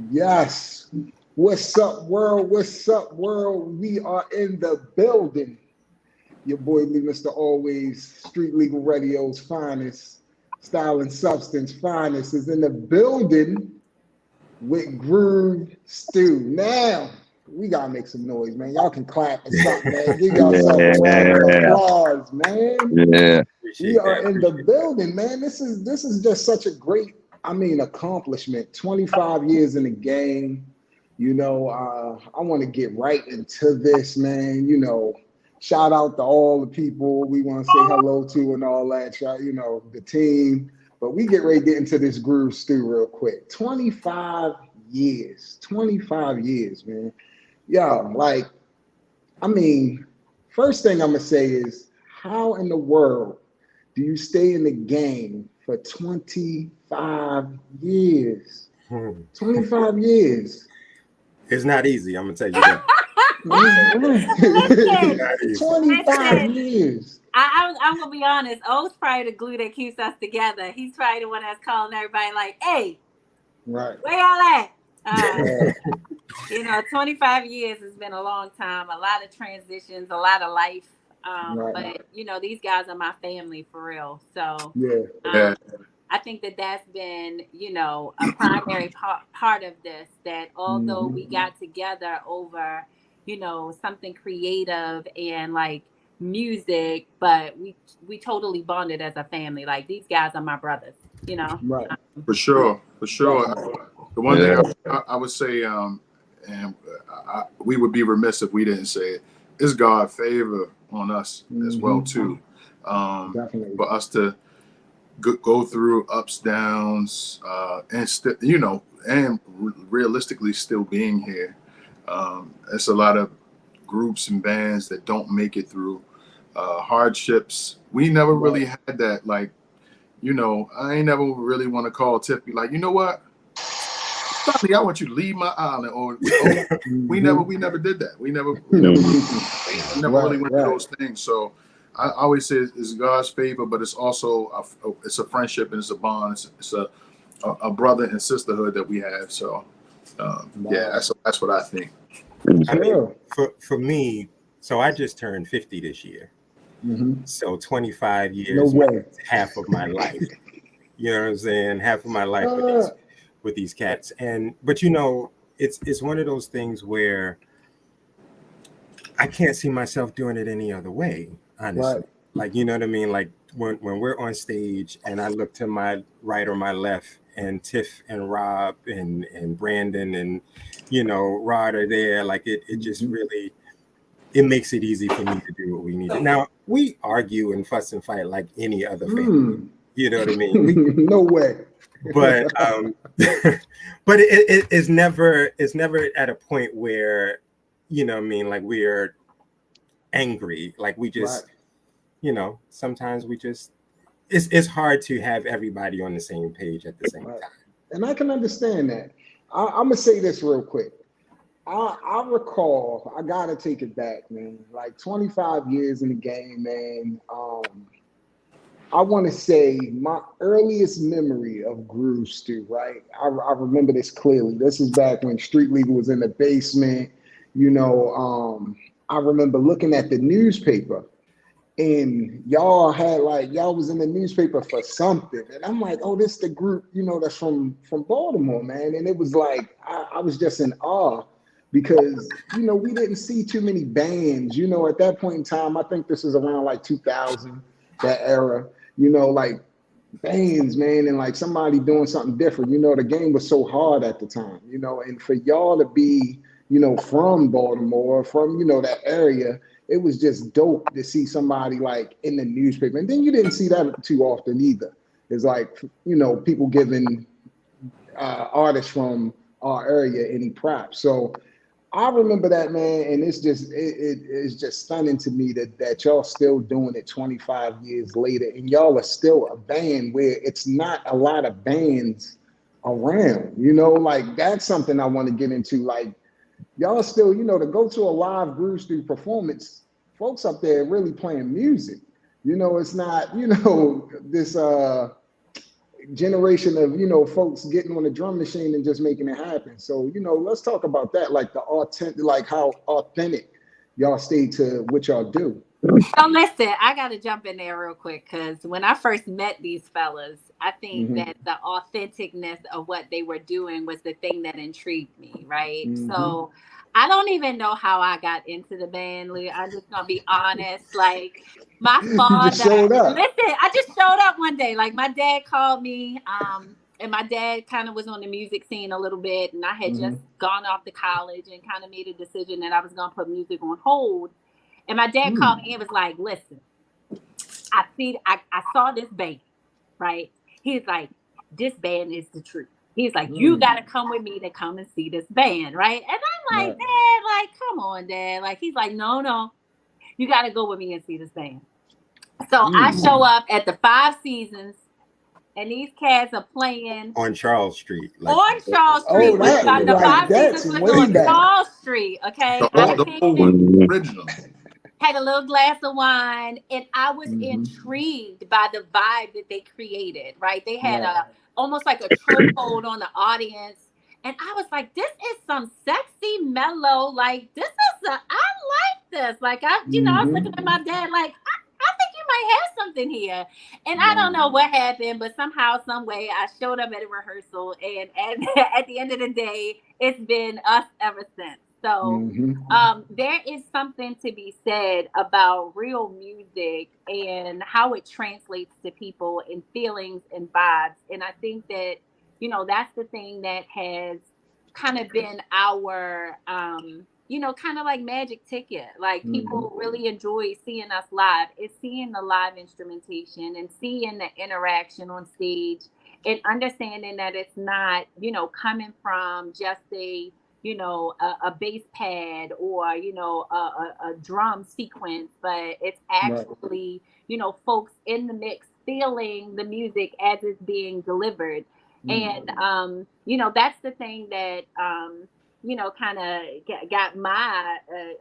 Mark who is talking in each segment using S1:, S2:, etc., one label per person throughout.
S1: Yes. What's up, world? What's up, world? We are in the building. Your boy Lee, Mr. Always, Street Legal Radio's finest, style and substance finest, is in the building with Groove Stew. Now, we gotta make some noise, man. Y'all can clap or something, man. Give yourself a round of
S2: Yeah,
S1: applause, man.
S2: yeah,
S1: We
S3: Appreciate
S1: are
S3: that.
S1: in the
S3: Appreciate that.
S1: building, man. This is just such a great, accomplishment. 25 years in the game. I want to get right into this, man. Shout out to all the people we want to say hello to and all that. The team. But we get ready to get into this groove stew real quick. 25 years. 25 years, man. Yo, I mean, first thing I'm gonna say is how in the world do you stay in the game for 25 years?
S3: Hmm.
S1: 25 years.
S3: It's not easy. I'm gonna tell you that.
S4: Listen,
S3: Not easy.
S1: 25
S4: listen.
S1: years.
S4: I'm gonna be honest. O's probably the glue that keeps us together. He's probably the one that's calling everybody like, "Hey,
S1: Right.
S4: where y'all at?"
S1: Right.
S4: 25 years has been a long time. A lot of transitions, a lot of life.
S1: Right.
S4: But these guys are my family for real. So
S1: Yeah.
S3: Yeah.
S4: um, I think that that's been, a primary part of this. That although
S1: Hmm.
S4: we got together over, something creative and like music, but we totally bonded as a family. Like these guys are my brothers. You know.
S1: Right.
S3: For sure. For sure.
S1: Definitely.
S3: The one thing
S2: yeah,
S3: I would say, and we would be remiss if we didn't say it, is God favor on us as well
S1: Hmm.
S3: too. Um,
S1: Definitely.
S3: for us to go through ups, downs, and realistically still being here. It's a lot of groups and bands that don't make it through hardships. We never
S1: Right.
S3: really had that. Like, I ain't never really want to call Tiff, be like, you know what? Sonny, I want you to leave my island. Or we
S1: Hmm.
S3: never did that.
S2: mm,
S3: We never really
S1: Right.
S3: went through
S1: Right.
S3: those things. So I always say it's God's favor, but it's also it's a friendship and it's a bond. It's a brother and sisterhood that we have. So yeah,
S1: Wow.
S3: that's what I think.
S2: mm,
S3: I mean,
S1: Sure.
S3: for me, so I just turned 50 this year.
S1: Hmm.
S3: So 25
S1: No
S3: years,
S1: way.
S3: half of my life. You know what I'm saying? Half of my life
S1: Uh,
S3: with these cats. But it's one of those things where I can't see myself doing it any other way,
S1: right.
S3: honestly. Like, you know what I mean? Like when we're on stage and I look to my right or my left and Tiff and Rob and Brandon and Rod are there, like it just
S1: Hmm.
S3: really it makes it easy for me to do what we need to. Now we argue and fuss and fight like any other family.
S1: Mm.
S3: You know what I mean? We
S1: No way.
S3: but but it's never at a point where what I mean, like we're angry, like we
S1: Right.
S3: just sometimes we just it's hard to have everybody on the same page at the same
S1: Right.
S3: time.
S1: And I can understand that. I'm gonna say this real quick. I recall, I gotta take it back, man. Like 25 years in the game, man. I want to say my earliest memory of Groove Stew, right? I remember this clearly. This is back when Street Legal was in the basement. You know, I remember looking at the newspaper and y'all was in the newspaper for something, and I'm like, oh, this the group, that's from Baltimore, man. And it was like I was just in awe because we didn't see too many bands, at that point in time. I think this is around like 2000, that era, like bands, man, and like somebody doing something different. The game was so hard at the time, and for y'all to be, from Baltimore, from, that area, it was just dope to see somebody like in the newspaper. And then you didn't see that too often either. It's like, people giving artists from our area any props. So I remember that, man, and it's just stunning to me that y'all still doing it 25 years later, and y'all are still a band where it's not a lot of bands around. Like that's something I want to get into. Like y'all still, to go to a live Groove Street performance, folks up there really playing music. It's not, this generation of, folks getting on the drum machine and just making it happen. So, let's talk about that, like the authentic, like how authentic y'all stay to what y'all do.
S4: So listen, I got to jump in there real quick because when I first met these fellas, I think that the authenticness of what they were doing was the thing that intrigued me, right? So I don't even know how I got into the band, Lee. I'm just gonna be honest. Like my
S1: You just
S4: father,
S1: showed up.
S4: listen, I just showed up one day. Like my dad called me, and my dad kind of was on the music scene a little bit, and I had just gone off to college and kind of made a decision that I was gonna put music on hold. And my dad called me and was like, listen, I saw this band, right? He's like, this band is the truth. He's like, you got to come with me to come and see this band, right? And I'm like, Dad, like, come on, Dad. Like, he's like, no, you got to go with me and see this band. So I show up at the Five Seasons, and these cats are playing
S2: on Charles Street.
S4: On Charles Street. The Five Seasons was on Charles Street, okay?
S3: The old original.
S4: Had a little glass of wine, and I was intrigued by the vibe that they created, right? They had almost like a chokehold on the audience. And I was like, this is some sexy, mellow, like, I like this. Like, I was looking at my dad like, I think you might have something here. And I don't know what happened, but somehow, some way, I showed up at a rehearsal, and at the end of the day, it's been us ever since. So there is something to be said about real music and how it translates to people and feelings and vibes. And I think that, that's the thing that has kind of been our, kind of like magic ticket. Like people really enjoy seeing us live. It's seeing the live instrumentation and seeing the interaction on stage and understanding that it's not, coming from just a bass pad or, a drum sequence, but it's actually, folks in the mix feeling the music as it's being delivered. And, that's the thing that, kind of got my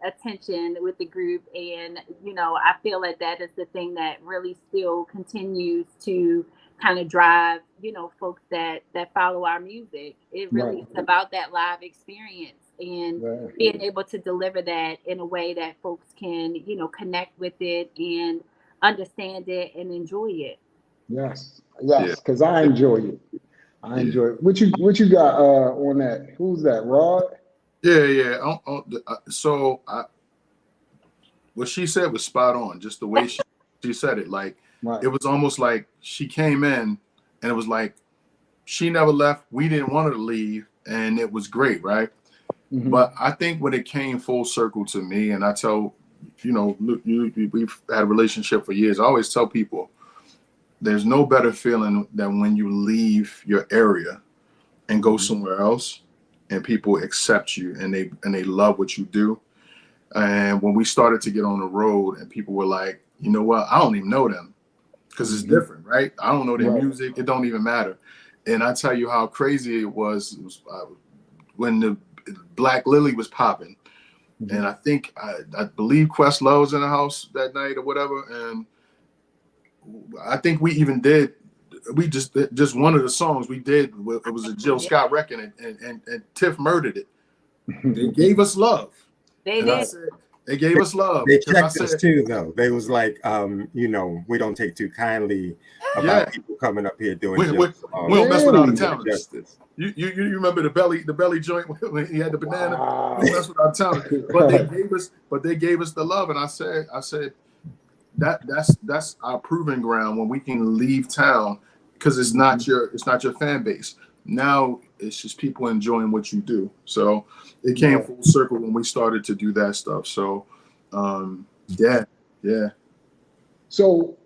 S4: attention with the group. And, I feel like that is the thing that really still continues to kind of drive, folks that follow our music. It really is about that live experience and being able to deliver that in a way that folks can, connect with it and understand it and enjoy it.
S1: Yes, because I enjoy it. I enjoy it. What you got on that? Who's that? Rod?
S3: Yeah. So what she said was spot on. Just the way she said it, like it was almost like she came in, and it was like she never left. We didn't want her to leave, and it was great, right? But I think when it came full circle to me, and I tell, we've had a relationship for years. I always tell people, there's no better feeling than when you leave your area and go somewhere else, and people accept you and they love what you do. And when we started to get on the road, and people were like, you know what, I don't even know them because it's different, right? I don't know their music. It don't even matter. And I tell you how crazy it was when the Black Lily was popping. And I think, I believe Questlove was in the house that night or whatever. And I think we just one of the songs we did, it was a Jill Scott record, and Tiff murdered it. They gave us love.
S4: They did.
S3: They gave us love.
S2: They checked us too, though. They was like, we don't take too kindly about people coming up here doing.
S3: We don't mess with out of towners. You remember the belly joint when he had the banana?
S1: Wow.
S3: We mess with out of towners. But they gave us the love, and I said that's our proving ground when we can leave town, because it's not your fan base. Now it's just people enjoying what you do. So it came full circle when we started to do that stuff. So yeah.
S1: So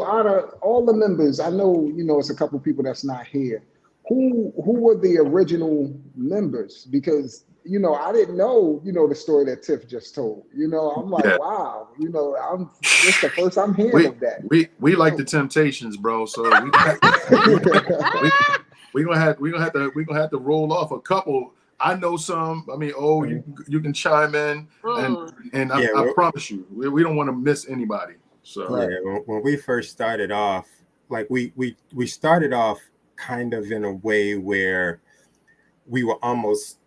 S1: out of all the members, I know, it's a couple people that's not here. Who were the original members? Because, I didn't know, the story that Tiff just told. I'm like, wow, this the first I'm hearing of that.
S3: We like the Temptations, bro. So we're gonna have to roll off a couple. I know some. I mean, you can chime in, and I promise you, we don't want to miss anybody. So
S2: when we first started off, like we started off kind of in a way where we were almost,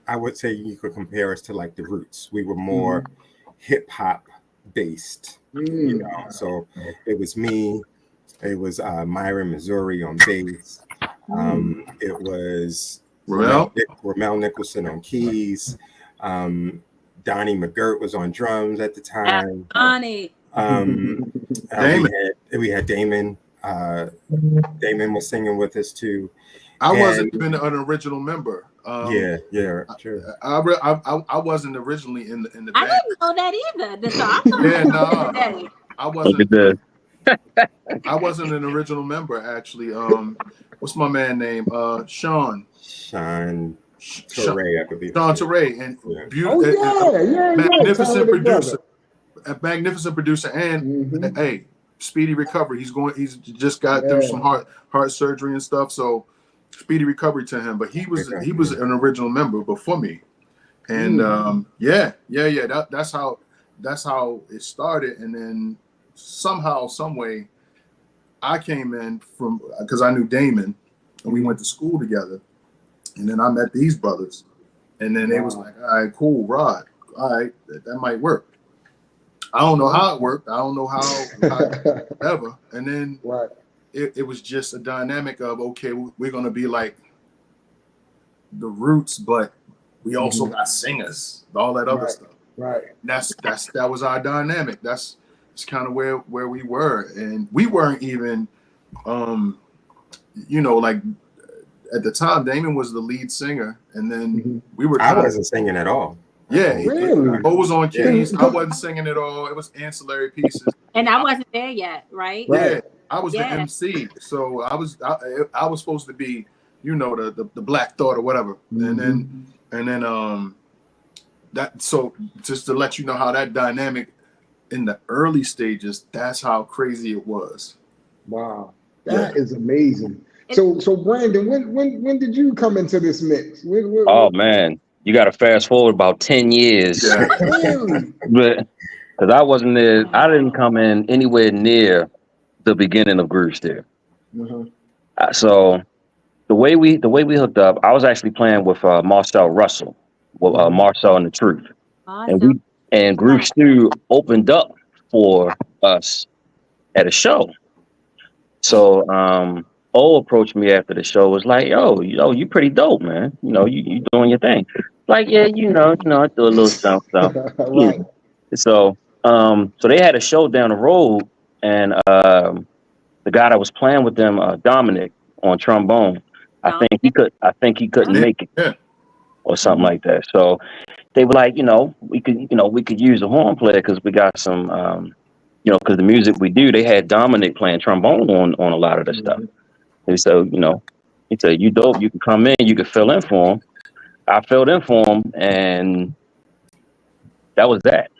S2: I would say you could compare us to like the Roots. We were more hip hop based, you know. So it was me, it was Myron Missouri on bass. It was Ramel Nicholson on keys. Donnie McGirt was on drums at the time.
S4: Donnie.
S2: We had Damon. Damon was singing with us too.
S3: I wasn't even an original member.
S2: True.
S3: I wasn't originally in the band.
S4: I didn't know that either.
S3: I wasn't. I wasn't an original member actually. What's my man name? Sean
S2: Torre, I believe.
S3: Sean Torre, and magnificent producer. A magnificent producer, and hey, speedy recovery. He's just got through some heart surgery and stuff, so speedy recovery to him. But he was an original member before me, and that's how it started. And then somehow, some way, I came in from because I knew Damon, and we went to school together, and then I met these brothers, and then they was like, all right, cool, Rod, all right, that might work. I don't know how it worked. I don't know how ever. And then it was just a dynamic of, okay, we're going to be like the Roots, but we also got singers, all that other stuff.
S1: Right.
S3: That was our dynamic. That's kind of where we were. And we weren't even, like at the time, Damon was the lead singer. And then
S2: I wasn't singing at all.
S3: Yeah,
S1: really?
S3: Bo was on keys. I wasn't singing at all. It was ancillary pieces.
S4: And I wasn't there yet, right?
S3: Yeah, I was the MC. So I was supposed to be, the Black Thought or whatever. And then that, so just to let you know how that dynamic in the early stages, that's how crazy it was.
S1: Wow, that is amazing. So Brandon, when did you come into this mix?
S5: Man. You got to fast forward about 10 years.
S3: Yeah.
S5: But because I wasn't there, I didn't come in anywhere near the beginning of Groove Steer. So the way we hooked up, I was actually playing with Marcel Russell, with Marcel and the Truth.
S4: Awesome.
S5: And Groove Stew opened up for us at a show. So O approached me after the show, was like, yo, you pretty dope, man. You doing your thing. Like, yeah, I do a little stuff.
S1: Right.
S5: So they had a show down the road, and the guy that was playing with them, Dominic, on trombone, I think he couldn't make it, or something like that. So they were like, we could use a horn player because we got some, because the music we do, they had Dominic playing trombone on a lot of the stuff. And so, he said, you dope, you can come in, you can fill in for him. I filled in for him, and that was that.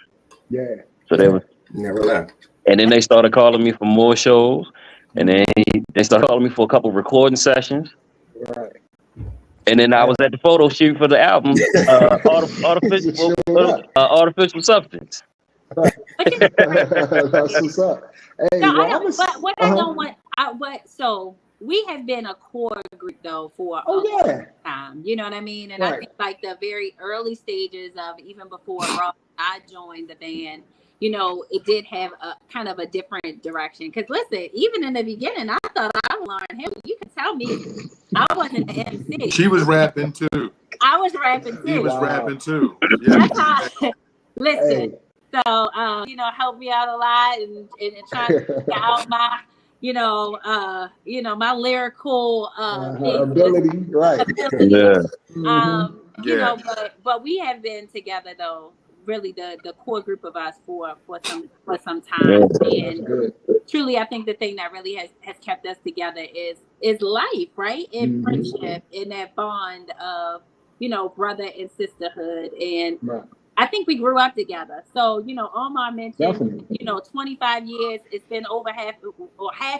S1: Yeah.
S5: So they was
S2: never left.
S5: And then they started calling me for more shows, and then they started calling me for a couple of recording sessions.
S1: Right.
S5: And then I was at the photo shoot for the album, Artificial Substance.
S1: That's what's up. Hey,
S4: so we have been a core group though for a long time. You know what I mean? And I think like the very early stages of even before I joined the band, it did have a kind of a different direction. Because listen, even in the beginning, I thought I would learn him. You can tell me I wasn't the MC.
S3: She was rapping too.
S4: I was rapping too.
S3: He was rapping too.
S4: Yeah. That's how, listen. So help me out a lot and try to figure out my my lyrical
S1: ability, right?
S4: But we have been together though, really the core group of us for some time, and truly, I think the thing that really has kept us together is life, right? And friendship, and that bond of brother and sisterhood, and. Right. I think we grew up together. So, Omar mentioned, 25 years, it's been over half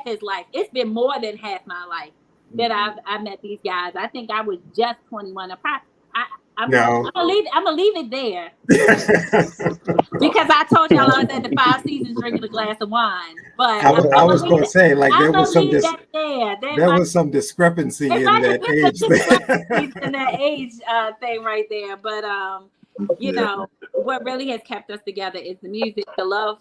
S4: his life. It's been more than half my life that I met these guys. I think I was just 21. I I'm
S2: No.
S4: gonna leave it there because I told y'all I was at the Five Seasons drinking a glass of wine. But
S2: I was going to say, like,
S4: I'm
S2: there
S4: gonna
S2: was some
S4: leave that there.
S2: there was some discrepancy
S4: It
S2: in
S4: might have
S2: that
S4: been
S2: age
S4: some discrepancies in that age thing right there, but you know what really has kept us together is the music, the love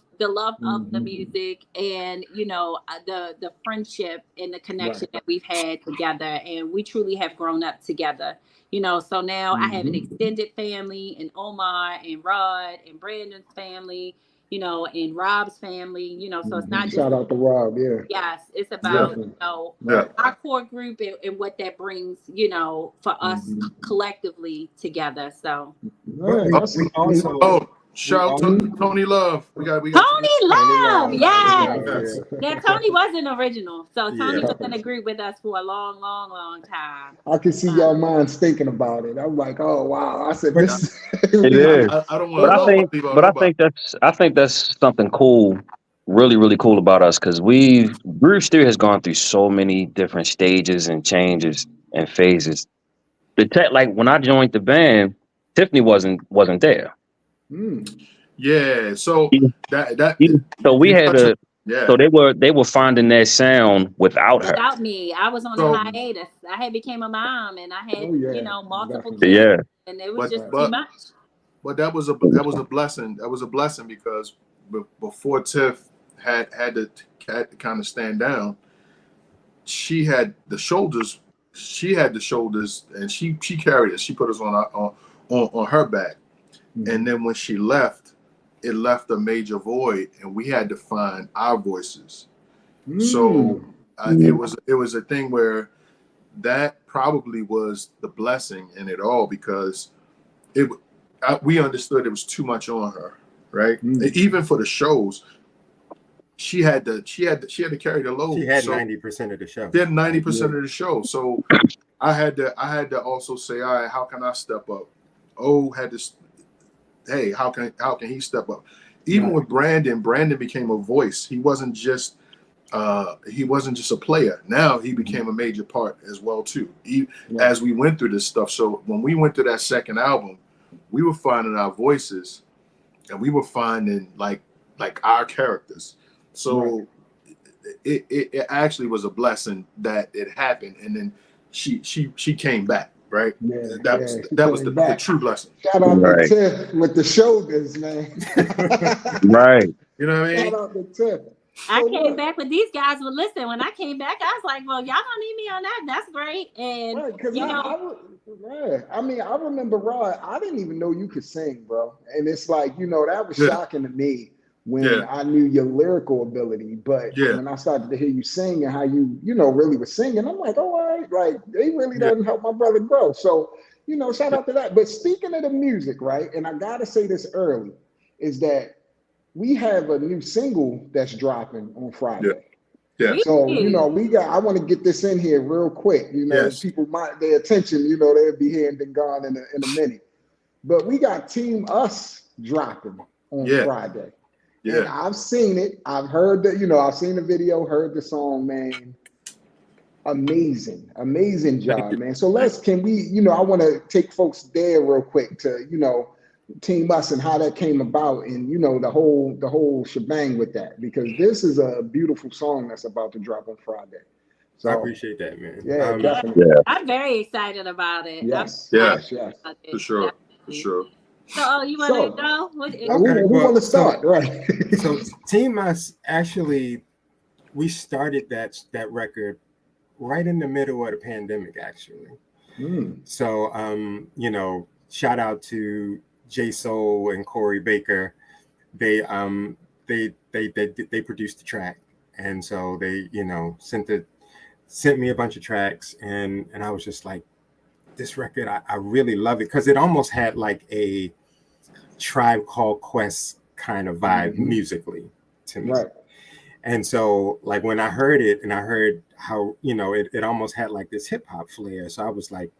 S4: of the music, and you know the friendship and the connection that we've had together, and we truly have grown up together. You know, so now I have an extended family, and Omar and Rod and Brandon's family, you know, and Rob's family, you know, so it's not just
S1: shout out to Rob,
S4: yes, it's about you know our core group and what that brings, you know, for us collectively together. So
S2: But we also
S3: shout out to Tony Love. We got
S4: Tony Love, yes.
S1: Yeah.
S4: Yeah, Tony was an original. So Tony was in a group with us for a long time.
S1: I can see y'all minds thinking about it. I'm like, oh wow. I said this.
S5: It is.
S3: I don't want to.
S5: I think that's something cool, really cool about us, because Groove Steer has gone through so many different stages and changes and phases. Like when I joined the band, Tiffany wasn't there.
S3: Yeah, so
S5: so we had to. Yeah. So they were finding their sound without her.
S4: Without me, I was on a hiatus. I had became a mom, and I had you know multiple kids, and it was just too much.
S3: But that was a blessing. That was a blessing because before Tiff had to kind of stand down, she had the shoulders. She had the shoulders, and she carried us. She put us on her back, and then when she left, it left a major void, and we had to find our voices. So it was a thing where that probably was the blessing in it all, because we understood it was too much on her, right? Even for the shows, she had to carry the load.
S2: She had 90% of the show.
S3: She had 90% of the show. So I had to also say, all right, how can I step up? Had to, hey, how can he step up? Even with Brandon became a voice. He wasn't just a player. Now he became a major part as well too. As we went through this stuff. So when we went to that second album, we were finding our voices, and we were finding like our characters. So it actually was a blessing that it happened, and then she came back, right? That was the true blessing.
S1: Shout out to Tiff with the shoulders, man.
S5: Right.
S3: You know what I mean?
S1: Shout out to Tiff.
S4: I came back with these guys. Well, listen, when I came back, I was like, well, y'all don't need me on that. That's great. And you know,
S1: I mean, I remember Rod. I didn't even know you could sing, bro. And it's like, you know, that was shocking to me when I knew your lyrical ability. But when I started to hear you sing and how you know, really was singing, I'm like, oh, all right, like they really doesn't help my brother grow. So, you know, shout out to that. But speaking of the music, right? And I gotta say this early, is that we have a new single that's dropping on Friday.
S3: Yeah.
S1: So, you know, I want to get this in here real quick. You know, people their attention, you know, they'll be here and then gone in a minute. But we got Team Us dropping on Friday. Yeah. And I've seen it. I've heard that, you know, I've seen the video, heard the song, man. Amazing job, man. So can we, you know, I want to take folks there real quick to, you know, Team Us and how that came about, and you know the whole shebang with that, because this is a beautiful song that's about to drop on Friday. So
S2: I appreciate that, man.
S1: Yeah, definitely.
S5: Yeah.
S4: I'm very excited about it.
S1: Yes.
S3: For sure.
S4: So you want to go?
S1: Who want to start? Right.
S2: So Team Us, actually, we started that record right in the middle of the pandemic, actually. So you know, shout out to J Soul and Corey Baker. They produced the track, and so they, you know, sent me a bunch of tracks, and I was just like, this record, I really love it, because it almost had like a Tribe Called Quest kind of vibe musically to me. Right. And so like when I heard it, and I heard how, you know, it almost had like this hip hop flair, so I was like,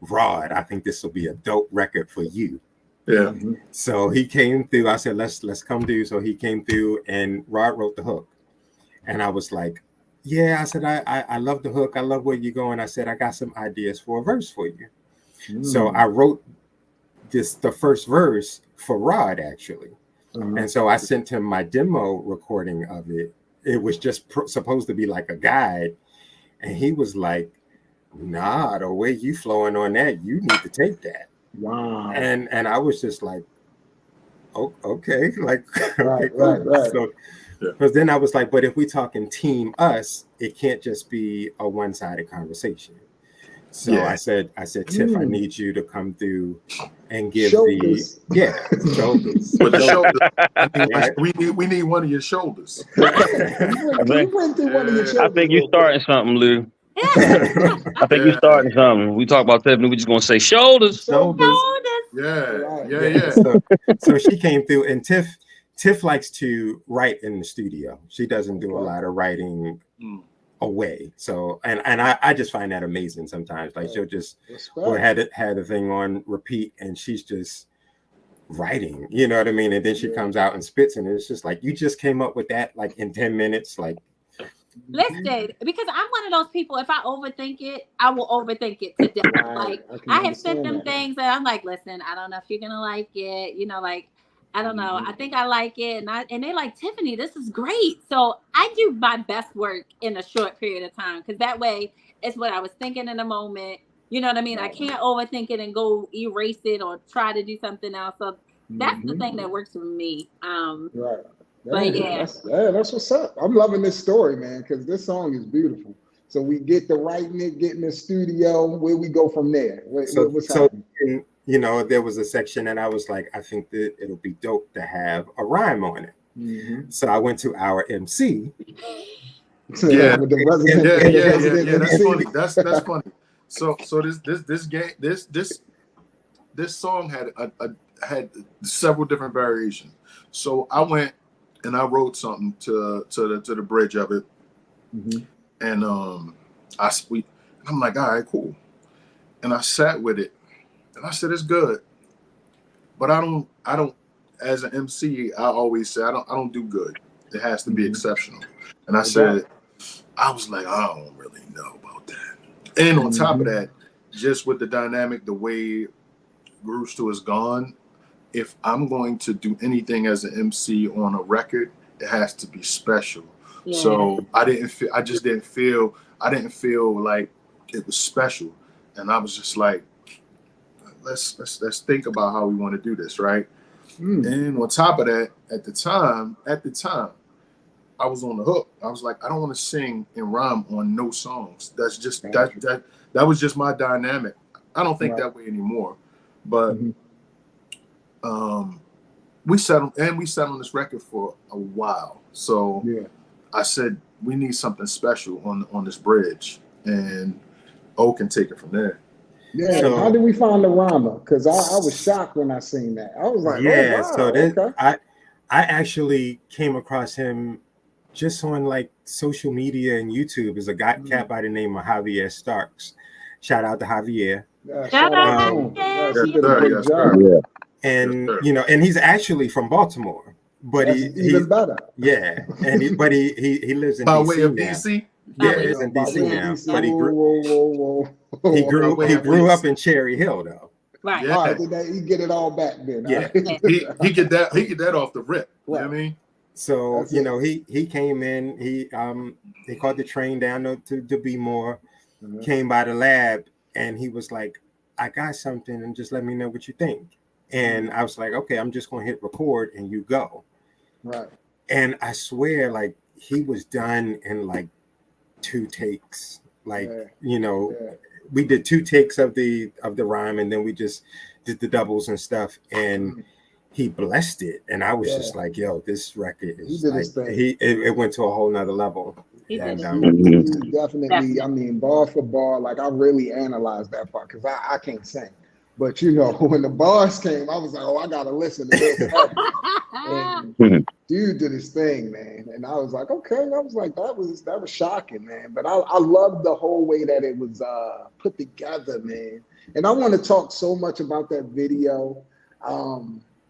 S2: Rod, I think this will be a dope record for you.
S3: Yeah.
S2: So he came through. I said, let's come through. So he came through, and Rod wrote the hook. And I was like, yeah, I said, I love the hook. I love where you're going. I said, I got some ideas for a verse for you. So I wrote the first verse for Rod actually. And so I sent him my demo recording of it. It was just supposed to be like a guide. And he was like, nah, the way you flowing on that, you need to take that.
S1: Wow.
S2: And I was just like, oh, okay. Like,
S1: right,
S2: okay, cool.
S1: right.
S2: So, because then I was like, but if we talking team us, it can't just be a one-sided conversation. So I said, Tiff, I need you to come through and give
S1: shoulders.
S2: Shoulders.
S3: With the shoulders. We need one of your shoulders.
S1: You went through one of your shoulders.
S5: I think you're starting something, Lou. I think you're starting something. We talk about Tiffany, we're just gonna say shoulders.
S3: Yeah.
S2: So she came through, and Tiff likes to write in the studio. She doesn't do a lot of writing away. So and I just find that amazing sometimes. Like she'll just had the thing on repeat and she's just writing, you know what I mean? And then she comes out and spits, and it's just like, you just came up with that like in 10 minutes. Like,
S4: listen, because I'm one of those people, if I overthink it, I will overthink it to death. Like I have sent them things that I'm like, listen, I don't know if you're gonna like it, you know, like I don't know. I think I like it. And they're like, Tiffany, this is great. So I do my best work in a short period of time, because that way it's what I was thinking in the moment. You know what I mean? I can't overthink it and go erase it or try to do something else. So that's the thing that works for me.
S1: Right.
S4: But
S1: that's what's up. I'm loving this story, man, because this song is beautiful. So we get the writing it, get in the studio. Where we go from there? What's happening?
S2: You know, there was a section that I was like, I think that it'll be dope to have a rhyme on it. So I went to our MC.
S3: That's funny. That's funny. So this song had several different variations. So I went and I wrote something to the bridge of it, and I'm like, all right, cool. And I sat with it. And I said, it's good, but I don't, as an MC, I always say, I don't do good. It has to be exceptional. And I said, I was like, I don't really know about that. And on top of that, just with the dynamic, the way Groove Stew is gone, if I'm going to do anything as an MC on a record, it has to be special. Yeah. So I didn't feel like it was special. And I was just like, let's think about how we want to do this, right? And on top of that, at the time, I was on the hook. I was like, I don't want to sing and rhyme on no songs. That's just that was just my dynamic. I don't think that way anymore. But we sat on this record for a while. So I said, we need something special on this bridge, and O can take it from there.
S1: Yeah, so, how did we find the rhymer? Because I was shocked when I seen that. I was like,
S2: I actually came across him just on like social media and YouTube. There's a cat by the name of Javier Starks. Shout out to Javier.
S4: Shout out
S2: And you know, and he's actually from Baltimore, but he's
S1: even better.
S2: Yeah, and he lives in
S3: by
S2: DC
S3: way of
S2: now.
S3: DC.
S2: Yeah, he's in DC now. But he grew up in Cherry Hill though.
S4: Right.
S3: Yeah.
S1: All right, he get it all back then.
S2: Yeah.
S3: he get that off the rip. Right. You know what I mean?
S2: So that's he came in, he caught the train down to Bmore, came by the lab, and he was like, I got something, and just let me know what you think. And I was like, okay, I'm just gonna hit record and you go. Right. And I swear, like, he was done in like 2 takes. Like, we did 2 takes of the rhyme, and then we just did the doubles and stuff, and he blessed it. And I was just like, yo, this record is it went to a whole nother level.
S1: He definitely, I mean, bar for bar, like I really analyzed that part because I can't sing. But you know, when the bars came, I was like, oh, I gotta listen to this. And dude did his thing, man. And I was like, okay. I was like, that was shocking, man. But I love the whole way that it was put together, man. And I want to talk so much about that video.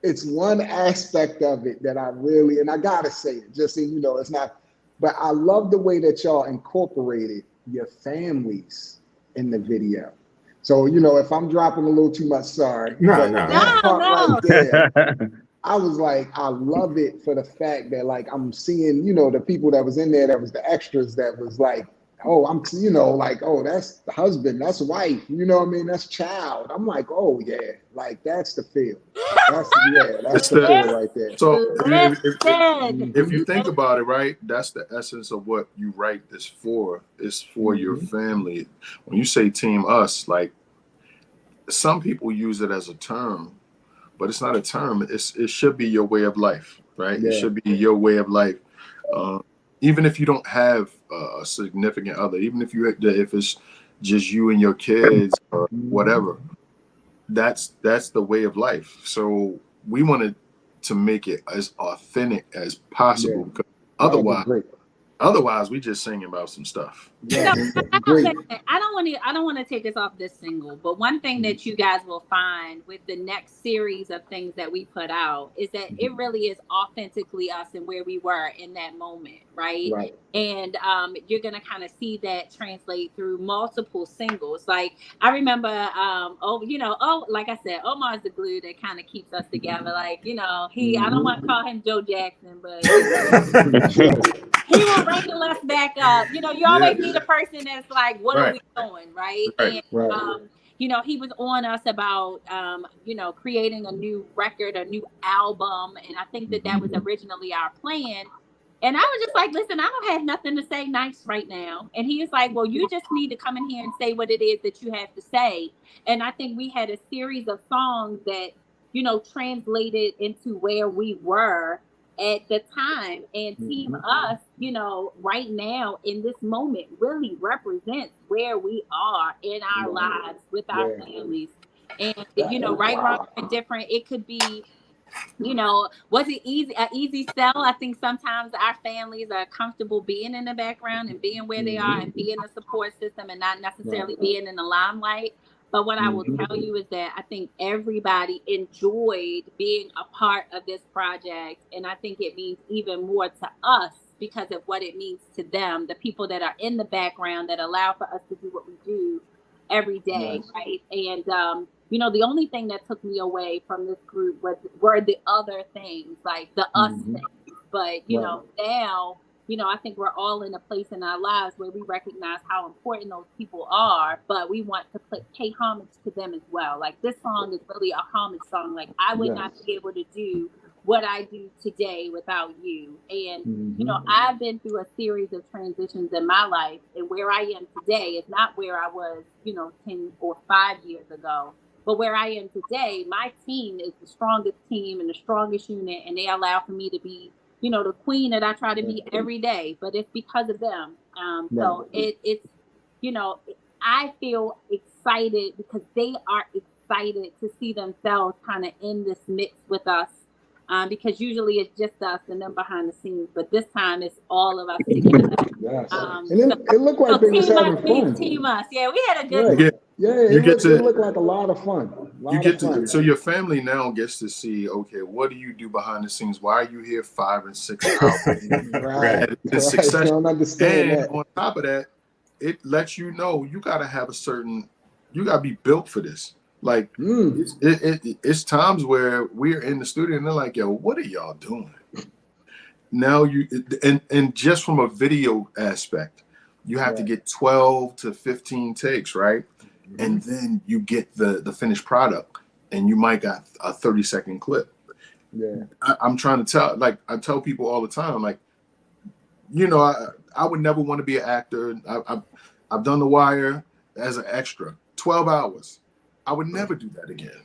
S1: It's one aspect of it that I really, and I gotta say it, just so you know, it's not, but I love the way that y'all incorporated your families in the video. So, if I'm dropping a little too much, sorry.
S2: No,
S1: But
S2: no.
S1: that part
S4: No.
S1: right there, I was like, I love it for the fact that like I'm seeing, the people that was in there, that was the extras, that was like, oh, I'm, like, oh, that's the husband, that's wife, you know what I mean? That's child. I'm like, oh yeah, like that's the feel. That's
S3: It's
S1: the feel right there.
S3: So
S4: Listen.
S3: if you think about it, right, that's the essence of what you write this for. It's for your family. When you say team us, like some people use it as a term, but it's not a term. It should be your way of life, right?
S1: Yeah.
S3: It should be your way of life. Even if you don't have a significant other, even if it's just you and your kids or whatever, that's the way of life. So we wanted to make it as authentic as possible. Because otherwise we just singing about some stuff.
S1: Yeah,
S4: I don't want to take us off this single, but one thing that you guys will find with the next series of things that we put out is that it really is authentically us and where we were in that moment, right?
S1: Right.
S4: And you're gonna kind of see that translate through multiple singles. Like I remember, like I said, Omar's the glue that kind of keeps us together. Like I don't want to call him Joe Jackson, but he will wrangle us back up. You always need a person that's like, what are we doing, right? And he was on us about creating a new record, a new album, and I think that was originally our plan. And I was just like, listen, I don't have nothing to say nice right now. And he was like, well, you just need to come in here and say what it is that you have to say. And I think we had a series of songs that, translated into where we were at the time. And Team Us, right now in this moment really represents where we are in our lives with our families. And, right, wrong, and different. It could be, was it an easy sell? I think sometimes our families are comfortable being in the background and being where they are and being a support system and not necessarily being in the limelight. But what I will tell you is that I think everybody enjoyed being a part of this project. And I think it means even more to us because of what it means to them, the people that are in the background that allow for us to do what we do every day, right? And, the only thing that took me away from this group were the other things, like the us things. But, now, I think we're all in a place in our lives where we recognize how important those people are, but we want to pay homage to them as well. Like this song is really a homage song. Like I would not be able to do what I do today without you. And, I've been through a series of transitions in my life, and where I am today is not where I was, 10 or 5 years ago. But where I am today, my team is the strongest team and the strongest unit, and they allow for me to be, the queen that I try to be every day. But it's because of them. So it's, I feel excited because they are excited to see themselves kind of in this mix with us. Because usually it's just us and them behind the scenes, but this time it's all of us together.
S1: Yes. And it looked like they was having fun.
S4: Team Us. Yeah, we had a good
S1: time. It looked like a lot of fun.
S3: So your family now gets to see, okay, what do you do behind the sines? Why are you here 5 and 6 hours?
S1: Right.
S3: Success.
S1: Don't understand that.
S3: On top of that, it lets you know you got to have you got to be built for this. Like it's times where we're in the studio and they're like, yo, what are y'all doing? Now and just from a video aspect, you have to get 12 to 15 takes, right? And then you get the finished product and you might got a 30-second clip.
S1: Yeah.
S3: I'm trying to I tell people all the time, like, I would never want to be an actor. I've done The Wire as an extra, 12 hours. I would never do that again.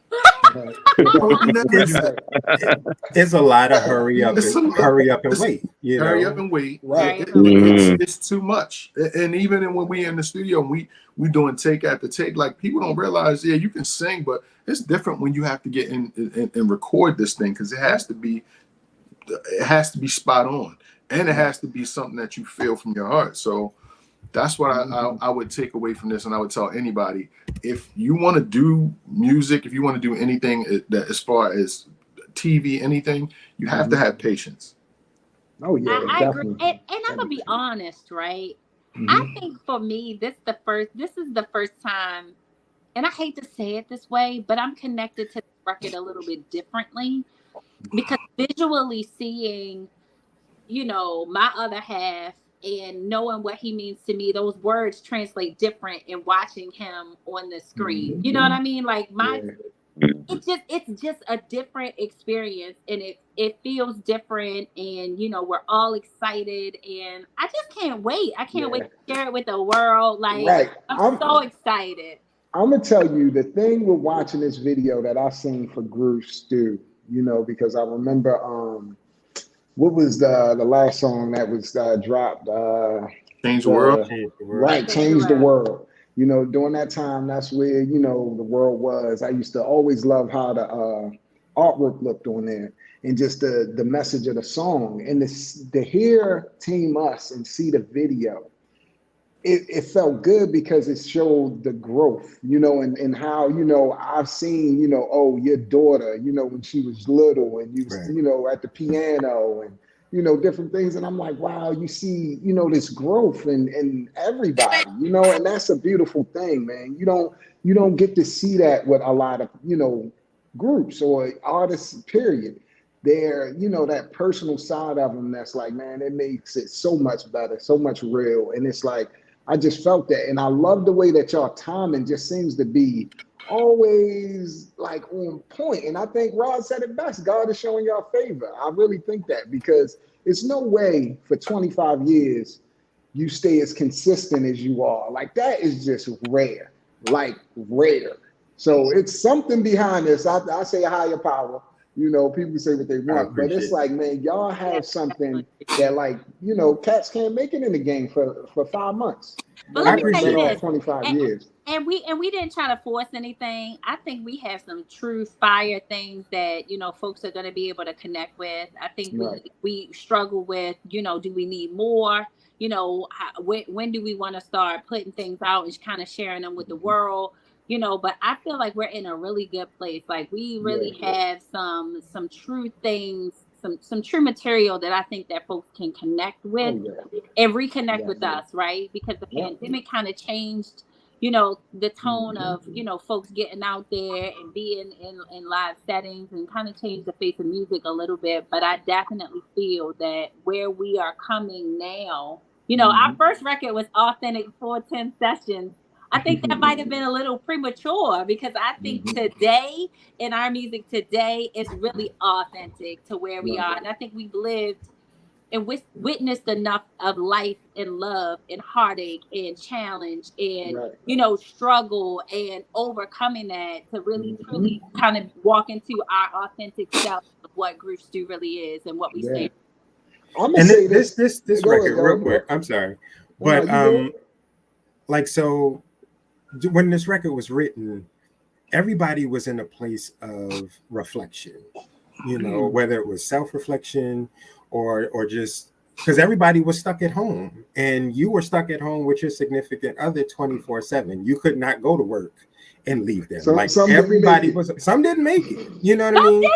S2: It's a lot of hurry up and wait.
S3: Hurry up and wait.
S1: Right.
S3: It's too much. And even when we in the studio and we doing take after take, like people don't realize, you can sing, but it's different when you have to get in and record this thing because it has to be spot on and it has to be something that you feel from your heart. So that's what I would take away from this, and I would tell anybody, if you want to do music, if you want to do anything that as far as TV, anything, you have to have patience.
S1: Oh yeah,
S4: I agree. And I'm gonna be honest, right? I think for me, this is the first time and I hate to say it this way, but I'm connected to the record a little bit differently because visually seeing, my other half and knowing what he means to me, those words translate different in watching him on the screen. You know what I mean? Like it's just a different experience, and it feels different, and we're all excited, and I just can't wait. I can't wait to share it with the world. Like
S1: Right.
S4: I'm so excited.
S1: I'm gonna tell you the thing with watching this video that I seen for Groove Stew, because I remember what was the last song that was dropped?
S3: Change the World.
S1: Right, Change the World. During that time, that's where the world was. I used to always love how the artwork looked on there, and just the message of the song, and to hear Team Us and see the video. It felt good because it showed the growth, and how, I've seen, your daughter, when she was little, and at the piano, and, different things. And I'm like, wow, you see, this growth in everybody, and that's a beautiful thing, man. You don't get to see that with a lot of, groups or artists, period. They're, that personal side of them that's like, man, it makes it so much better, so much real. And it's like, I just felt that. And I love the way that y'all timing just seems to be always like on point. And I think Rod said it best. God is showing y'all favor. I really think that, because it's no way for 25 years you stay as consistent as you are. Like, that is just rare, like rare. So it's something behind this. I say a higher power. People say what they want, but it's like, man, y'all have something that, like, cats can't make it in the game for 5 months.
S4: But let me tell you this,
S1: 25 years.
S4: And we didn't try to force anything. I think we have some true fire things that, folks are going to be able to connect with. I think we struggle with, do we need more? When do we want to start putting things out and kind of sharing them with the world? But I feel like we're in a really good place. Like, we really have some true things, some true material that I think that folks can connect with and reconnect with us, right? Because the pandemic kind of changed, the tone of, folks getting out there and being in live settings, and kind of changed the face of music a little bit. But I definitely feel that where we are coming now, our first record was Authentic 410 Sessions. I think that might have been a little premature, because I think today, in our music today, it's really authentic to where we are. And I think we've lived and witnessed enough of life and love and heartache and challenge and, struggle and overcoming that to really, truly kind of walk into our authentic self of what Groove Stew really is and what we stand.
S1: I'm gonna say this
S2: record, real quick. I'm sorry. But so when this record was written, everybody was in a place of reflection, whether it was self-reflection or just because everybody was stuck at home, and you were stuck at home with your significant other 24/7. You could not go to work and leave them. Some everybody was. Some didn't make it. You know what I mean?
S4: Some did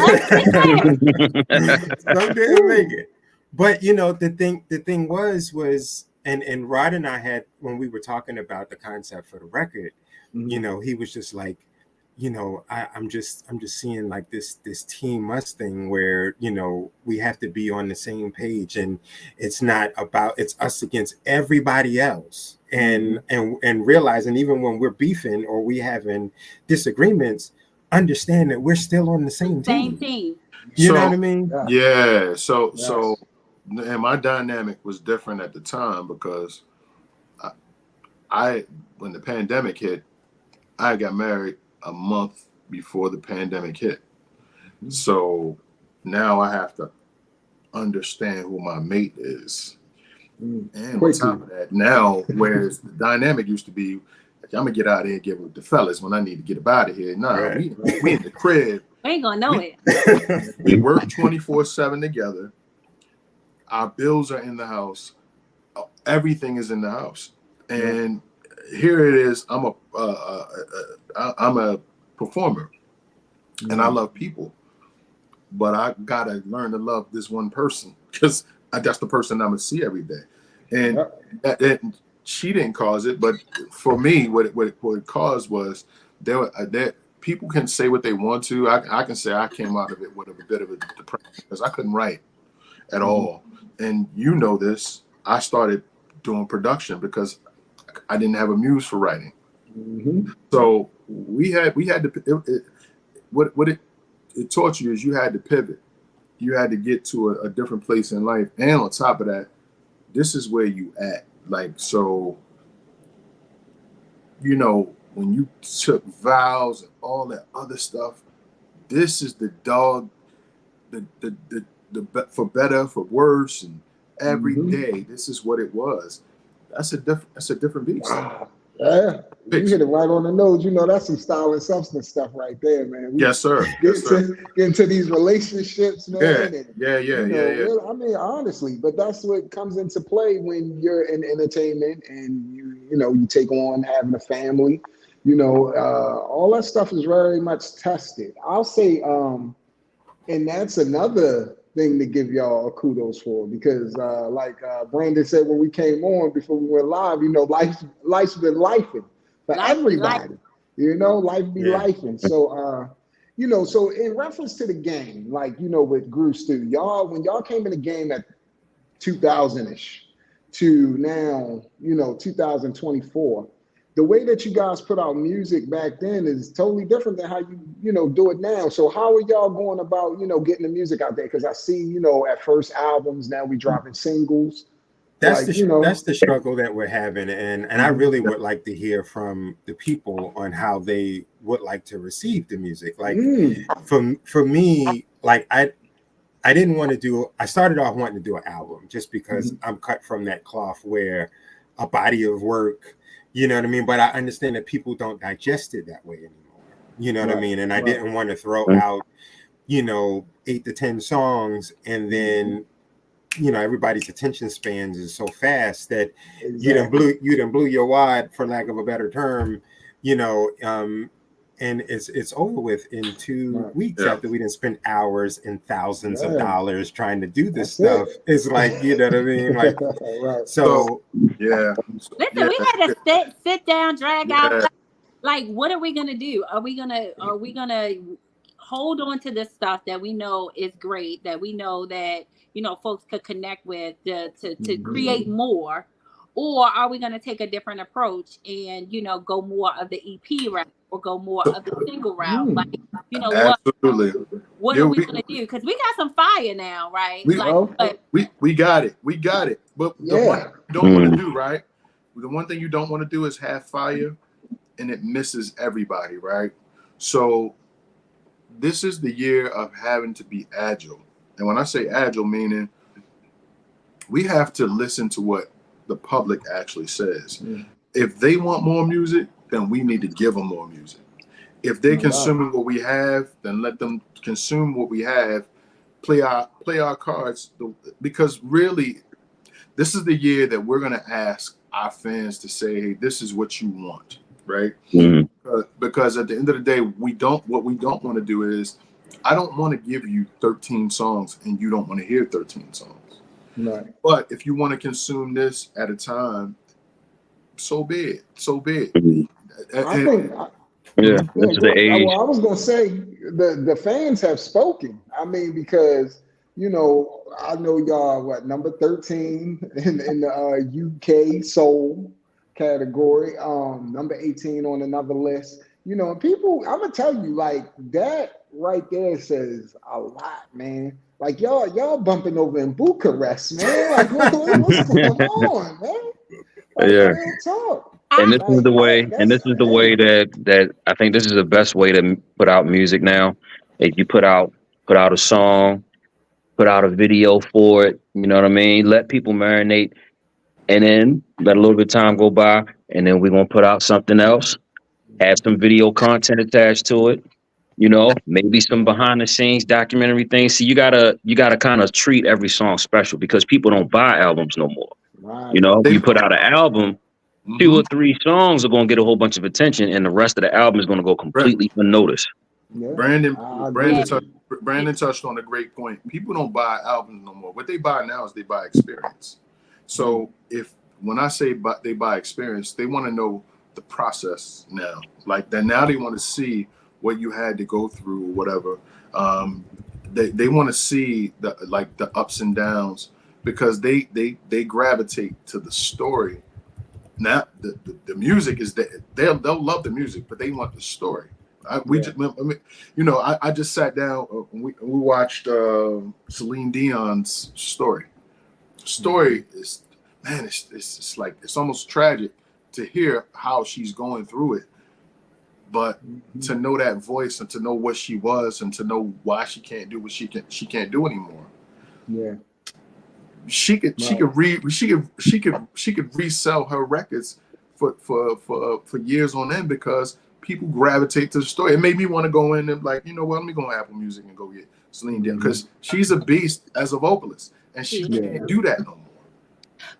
S4: not make it.
S2: Some didn't make it. But the thing was. And Rod and I had, when we were talking about the concept for the record, he was just like, I'm just seeing like this Team Us thing where, we have to be on the same page, and it's us against everybody else, and realizing even when we're beefing or we having disagreements, understand that we're still on the same team. You know what I mean?
S3: Yeah. So. And my dynamic was different at the time, because I when the pandemic hit, I got married a month before the pandemic hit. So now I have to understand who my mate is. And on top of that, now, whereas the dynamic used to be, I'm gonna get out of here and get with the fellas when I need to get up out of here. Nah, we in the crib.
S4: We ain't gonna know it.
S3: We work 24/7 together. Our bills are in the house. Everything is in the house. And here it is. I'm a performer, and I love people, but I gotta learn to love this one person, because that's the person I'm gonna see every day. And she didn't cause it, but for me, what it caused was there people can say what they want to. I can say I came out of it with a bit of a depression because I couldn't write at all. And you know this, I started doing production because I didn't have a muse for writing. So we had to, what it taught you is you had to pivot. You had to get to a different place in life. And on top of that, this is where you at. Like, so, you know, when you took vows and all that other stuff, this is the dog, the for better, for worse, and every day, this is what it was. That's a different beast.
S1: Yeah, you hit it right on the nose. You know, that's some style and substance stuff right there, man.
S3: Yes, sir.
S1: Get into these relationships, man.
S3: Yeah.
S1: I mean, honestly, but that's what comes into play when you're in entertainment and you take on having a family. All that stuff is very much tested. I'll say, and that's another thing to give y'all kudos for, because like Brandon said when we came on before we went live, life's been lifing for everybody. Life be lifing. So so in reference to the game, like with Grew Stew, when y'all came in the game at 2000-ish to now 2024, the way that you guys put out music back then is totally different than how you do it now. So how are y'all going about, getting the music out there? Because I see, at first albums, now we dropping singles.
S2: That's the struggle that we're having. And I really would like to hear from the people on how they would like to receive the music. Like for me, like I didn't want to I started off wanting to do an album just because I'm cut from that cloth where a body of work, you know what I mean? But I understand that people don't digest it that way anymore. You know what I mean? And I didn't want to throw out, 8 to 10 songs and then, everybody's attention spans is so fast that you done blew your wad, for lack of a better term, and it's over with in 2 weeks after we didn't spend hours and thousands of dollars trying to do this stuff. It's like, you know what I mean? Like, so
S4: listen, we had to sit down, drag out. Like, what are we gonna do? Are we gonna hold on to this stuff that we know is great, that we know that folks could connect with to create more, or are we gonna take a different approach and go more of the EP route or go more of the single route? Like,
S3: absolutely.
S4: What are we gonna do? Because we got some fire now, right?
S3: We got it. But the one you don't want to do, right? The one thing you don't want to do is have fire and it misses everybody, right? So this is the year of having to be agile. And when I say agile, meaning we have to listen to what the public actually says. If they want more music, then we need to give them more music. If they're consuming what we have, then let them consume what we have. Play our cards, because really, this is the year that we're going to ask our fans to say, hey, this is what you want, right? Because at the end of the day, what we don't want to do is, I don't want to give you 13 songs and you don't want to hear 13 songs.
S1: Right.
S3: But if you want to consume this at a time, so be it.
S1: I think
S5: this is the age.
S1: Well, I was gonna say the fans have spoken. I mean, because I know y'all number 13 in the UK soul category, number 18 on another list. And people, I'm gonna tell you, like, that right there says a lot, man. Like, y'all bumping over in Bucharest, man. Like, what's going on, man? Like, real talk.
S5: And this is the way. And this is the way that I think this is the best way to put out music now. If you put out a song, put out a video for it. You know what I mean? Let people marinate, and then let a little bit of time go by, and then we're gonna put out something else. Add some video content attached to it. Maybe some behind the scenes documentary things. See, you gotta kind of treat every song special, because people don't buy albums no more.
S1: Right.
S5: If you put out an album, 2 or 3 songs are gonna get a whole bunch of attention, and the rest of the album is gonna go completely unnoticed.
S1: Yeah.
S3: Brandon touched on a great point. People don't buy albums no more. What they buy now is they buy experience. So if when I say they buy experience, they want to know the process now. Like that now they want to see what you had to go through, whatever. They want to see the ups and downs, because they gravitate to the story. Now the music is that they'll love the music, but they want the story. I just sat down. We watched Celine Dion's story. Story is, man, it's like, it's almost tragic to hear how she's going through it, but to know that voice and to know what she was and to know why she can't do what she can't do anymore.
S1: Yeah.
S3: She could resell her records for years on end, because people gravitate to the story. It made me want to go in and like, you know what, let me go on Apple Music and go get Celine Dion, because she's a beast as a vocalist, and she can't do that no more.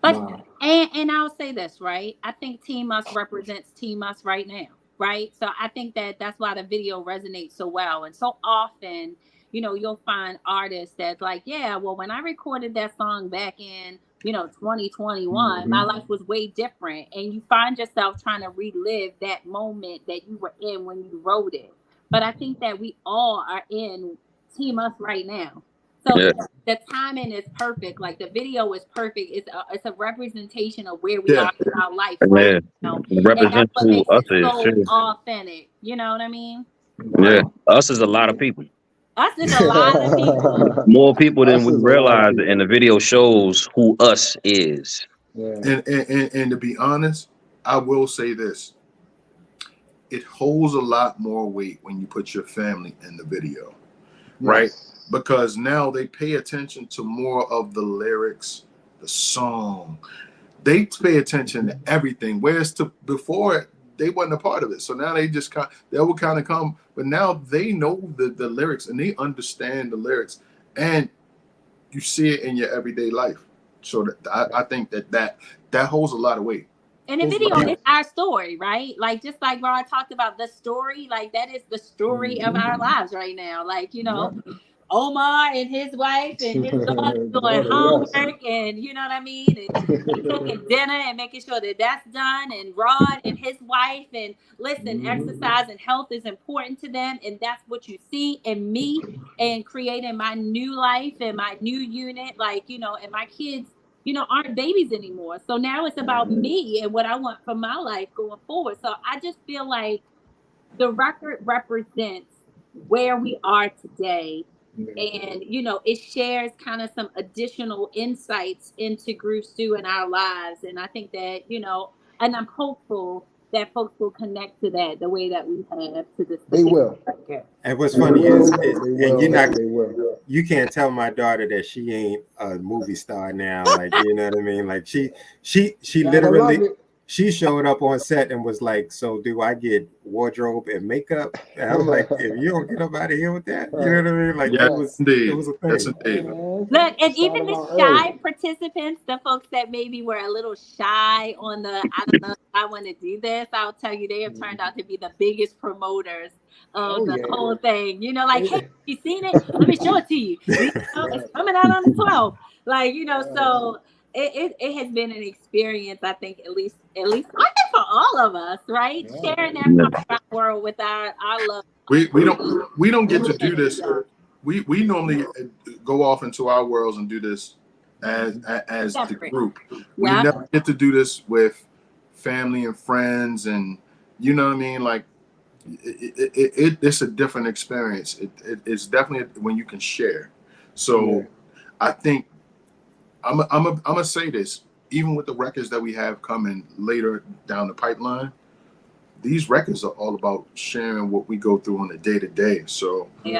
S4: But and I'll say this, right? I think Team Us represents Team Us right now, right? So I think that's why the video resonates so well. And so often, you know, you'll find artists that's like, yeah, well, when I recorded that song back in, 2021, my life was way different. And you find yourself trying to relive that moment that you were in when you wrote it. But I think that we all are in Team Us right now. So the timing is perfect. Like the video is perfect. It's a representation of where we are in our life right now.
S5: It represents who us is.
S4: So authentic. You know what I mean?
S5: Yeah, us is a lot of people.
S4: Us is a lot of people.
S5: More people than we realize, and the video shows who us is.
S1: Yeah.
S3: And to be honest, I will say this. It holds a lot more weight when you put your family in the video, right? Because now they pay attention to more of the lyrics, the song. They pay attention to everything. Whereas before, they wasn't a part of it. So now they will kind of come, but now they know the lyrics and they understand the lyrics, and you see it in your everyday life. So that I think that holds a lot of weight.
S4: And the video is our story, right? Like, just like Rod talked about the story, like that is the story of our lives right now. Like, Omar and his wife and his daughter doing homework, and you know what I mean, and cooking dinner and making sure that that's done, and Rod and his wife, and listen, exercise and health is important to them, and that's what you see in me, and creating my new life and my new unit, like, and my kids aren't babies anymore, so now it's about me and what I want for my life going forward. So I just feel like the record represents where we are today. And it shares kind of some additional insights into Groove Stew in our lives, and I think that and I'm hopeful that folks will connect to that the way that we have to this.
S1: They will.
S2: And what's funny is you can't tell my daughter that she ain't a movie star now. Like, you know what I mean? Like she literally. She showed up on set and was like, "So do I get wardrobe and makeup?" And I was like, "If you don't get up out of here with that, you know what I mean?" Like it was a thing.
S3: That's indeed.
S4: Look, and even the shy participants, the folks that maybe were a little shy on the, I don't know if I want to do this, I'll tell you, they have turned out to be the biggest promoters of the whole thing. Like, hey, you seen it? Let me show it to you. It's coming out on the 12th. Like, so. It has been an experience, I think, at least I think for all of us, right? Sharing that world with our love.
S3: We don't get to do this. We normally go off into our worlds and do this as the group. We never get to do this with family and friends, and you know what I mean. Like it's a different experience. It's definitely when you can share. So I think. I'm gonna say this, even with the records that we have coming later down the pipeline, these records are all about sharing what we go through on a day-to-day. So you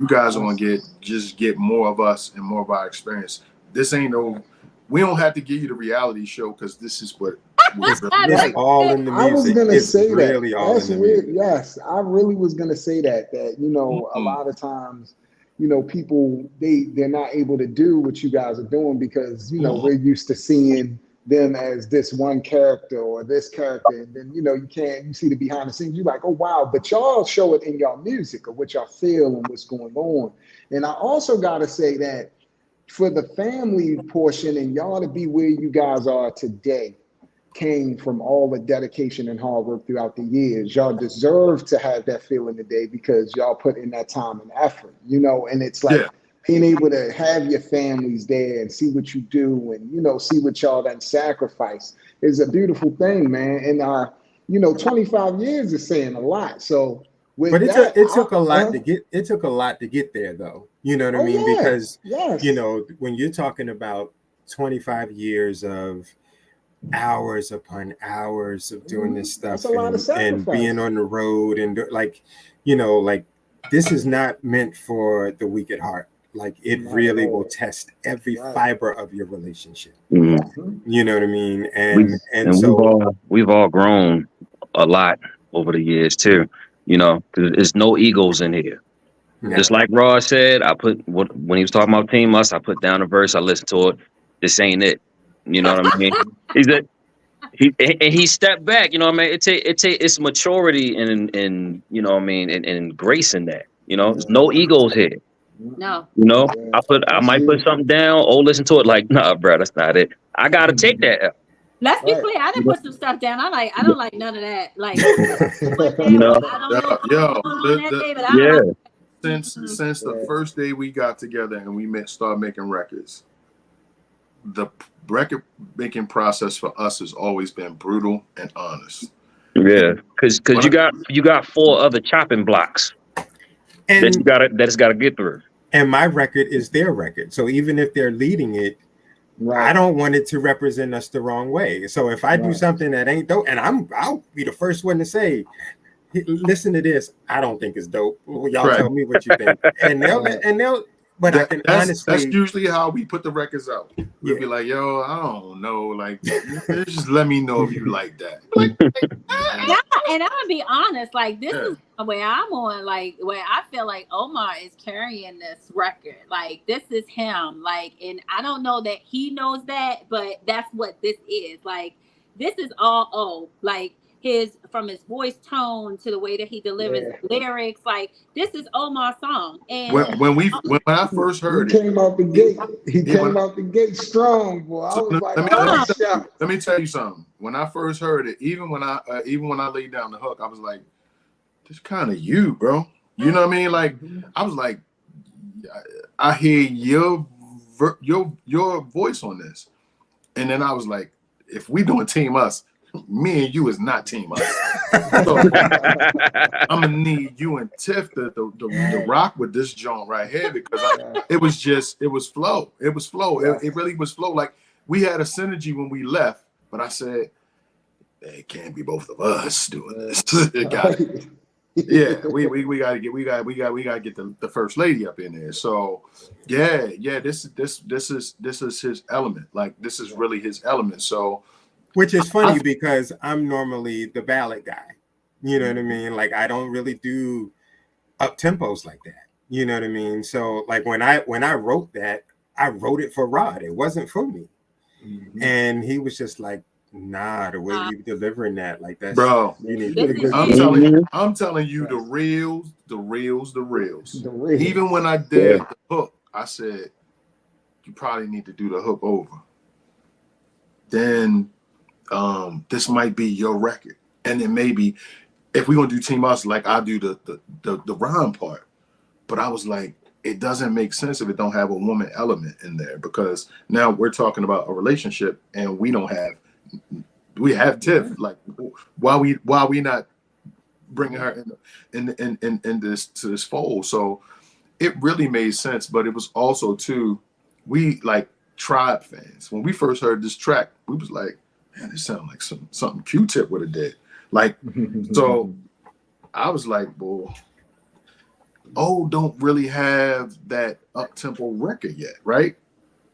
S3: guys are gonna get more of us and more of our experience. This ain't we don't have to give you the reality show, because this is what
S2: it's all in the music.
S1: I was gonna say
S2: really
S1: that.
S2: That's weird.
S1: Yes, I really was gonna say that a lot of times, people they're not able to do what you guys are doing because we're used to seeing them as this one character or this character, and then you see the behind the scenes, you're like, oh wow, but y'all show it in y'all music or what y'all feel and what's going on. And I also gotta say that for the family portion and y'all to be where you guys are today came from all the dedication and hard work throughout the years. Y'all deserve to have that feeling today because y'all put in that time and effort, you know, and it's like being able to have your families there and see what you do and, you know, see what y'all done sacrifice is a beautiful thing, man. And, you know, 25 years is saying a lot. So,
S2: but it took a lot to get. It took a lot to get there, though. You know what I mean?
S1: Yeah.
S2: Because you know, when you're talking about 25 years of hours upon hours of doing this stuff and being on the road and like, you know, like this is not meant for the weak at heart. Like it really will test every fiber of your relationship.
S5: Mm-hmm.
S2: You know what I mean? And so
S5: we've all grown a lot over the years too. You know, because there's no egos in here. Yeah. Just like Rod said, when he was talking about Team Us, I put down a verse, I listened to it. This ain't it. You know what I mean? He stepped back. You know what I mean? It's maturity and you know what I mean, and grace in that. You know, there's no egos here.
S4: No.
S5: You know, I might put something down. Listen to it like, nah, bro, that's not it. I gotta take that.
S4: Let's be clear. I done put some stuff down. I don't like none of that. Like,
S5: you know,
S3: since the first day we got together and we started making records, the record making process for us has always been brutal and honest.
S5: Yeah, because you got 4 other chopping blocks that it's gotta get through.
S2: And my record is their record, so even if they're leading it. Right. I don't want it to represent us the wrong way. So if I do something that ain't dope, and I'll be the first one to say, listen to this, I don't think it's dope. Y'all tell me what you think. And they'll but honestly,
S3: that's usually how we put the records out. We'll be like, yo, I don't know. Like just let me know if you like that. Like,
S4: and I'm gonna be honest, like this is where I'm on, like where I feel like Omar is carrying this record. Like this is him. Like, and I don't know that he knows that, but that's what this is. Like this is all like from his voice tone to the way that he delivers lyrics, like this is Omar's song. And
S3: when I first heard
S1: he came out the gate strong, boy. I was like,
S3: let me tell you something. When I first heard it, even when I laid down the hook, I was like, this kind of you, bro. You know what I mean? Like I was like, I hear your voice on this, and then I was like, if we doing Team Us, me and you is not Team Us. So I'm gonna need you and Tiff to rock with this joint right here because it was flow. It was flow. It really was flow. Like we had a synergy when we left, but I said it can't be both of us doing this. we gotta get the first lady up in there. So this is his element. Like this is really his element. So.
S2: Which is funny because I'm normally the ballad guy. You know what I mean? Like I don't really do up tempos like that. You know what I mean? So like when I wrote that, I wrote it for Rod. It wasn't for me. Mm-hmm. And he was just like, nah, the way you delivering that, like that's
S3: bro.
S2: You need
S3: I'm telling you the reels. Even when I did the hook, I said, you probably need to do the hook over. Then this might be your record, and then maybe if we're gonna do Team Us, like I do the rhyme part, but I was like, it doesn't make sense if it don't have a woman element in there because now we're talking about a relationship and we have Tiff. Like, why we not bringing her in this to this fold? So it really made sense, but it was also too we like Tribe fans. When we first heard this track, we was like, man, it sounded like something Q-Tip would have did. Like, so I was like, well, don't really have that up-tempo record yet, right?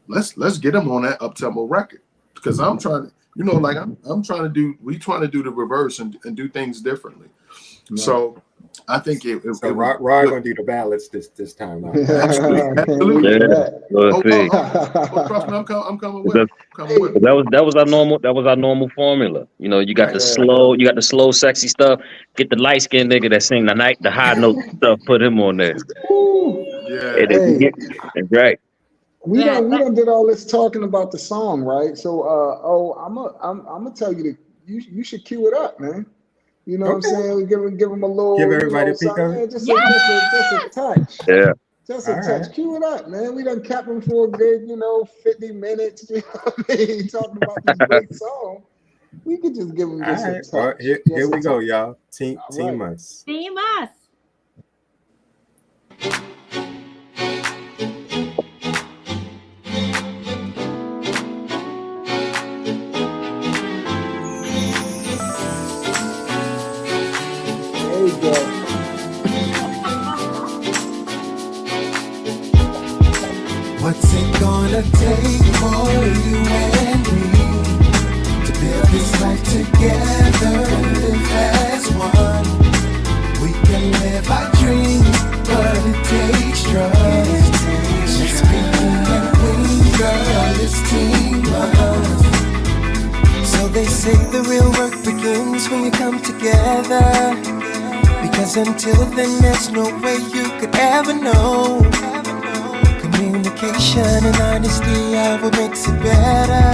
S3: Let's get him on that up-tempo record. Because I'm trying to, like I'm trying to do the reverse and do things differently. Right. So I think
S2: Rod gonna do the ballads this time out.
S3: Absolutely.
S5: Yeah.
S3: I'm coming with.
S5: That was our normal formula. You got the slow, sexy stuff. Get the light skinned nigga that sing the high note stuff. Put him on there.
S3: Yeah.
S5: Right.
S1: we done did all this talking about the song, right? So I'm gonna tell you that you should cue it up, man. You know what I'm saying? We give them a little,
S2: Give everybody a peek of
S1: man,
S2: it.
S1: just a touch.
S5: Yeah.
S1: Just a
S2: All
S1: touch.
S2: right.
S1: Cue it up, man. We done kept them for a good, 50 minutes. You know what I mean? Talking about this great song. We could just give them
S2: All
S1: just a
S2: right.
S1: touch.
S2: Well, here
S1: Just
S2: we
S1: a
S2: go,
S1: touch.
S2: y'all. Team
S1: right.
S2: us.
S4: Team us.
S1: There you go.
S6: What's it gonna take for you and me to build this life together, live as one? We can live our dreams, but it takes trust. Just speaking and queen, girl, it's teamwork. So they say the real work begins when you come together, because until then there's no way you could ever know. Communication and honesty are what makes it better,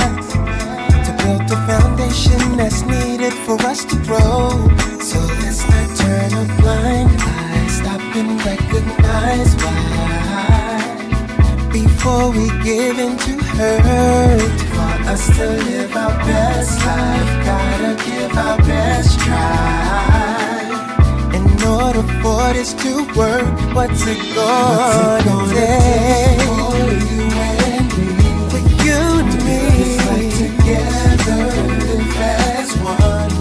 S6: to build the foundation that's needed for us to grow. So let's not turn a blind eye, stop and recognize why, before we give in to hurt. For us to live our best life, gotta give our best try. In order for this to work, what's it gonna take for you and me? For you and me, fight together, live as one.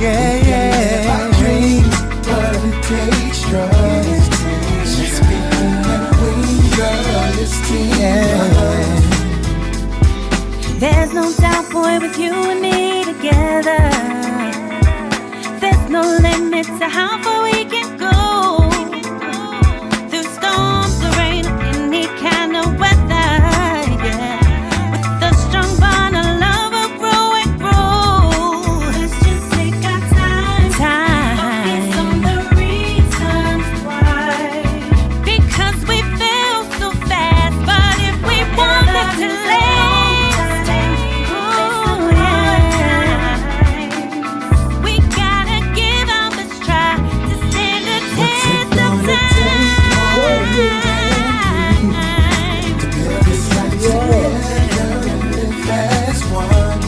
S6: Yeah, yeah. Our dreams, but it takes trust. Just speaking and queen, girl, it's teamwork.
S7: There's no doubt, boy, with you and me together. There's no limit to how far we can go. Through storms or rain, any kind of weather, yeah. With a strong bond of love, we'll grow and grow. Let's just take our time. Focus on the reasons why. Because we feel so fast, but if we want it to last, oh yeah, we gotta give out this try to stand the test of time.
S6: To build this life together, live as one.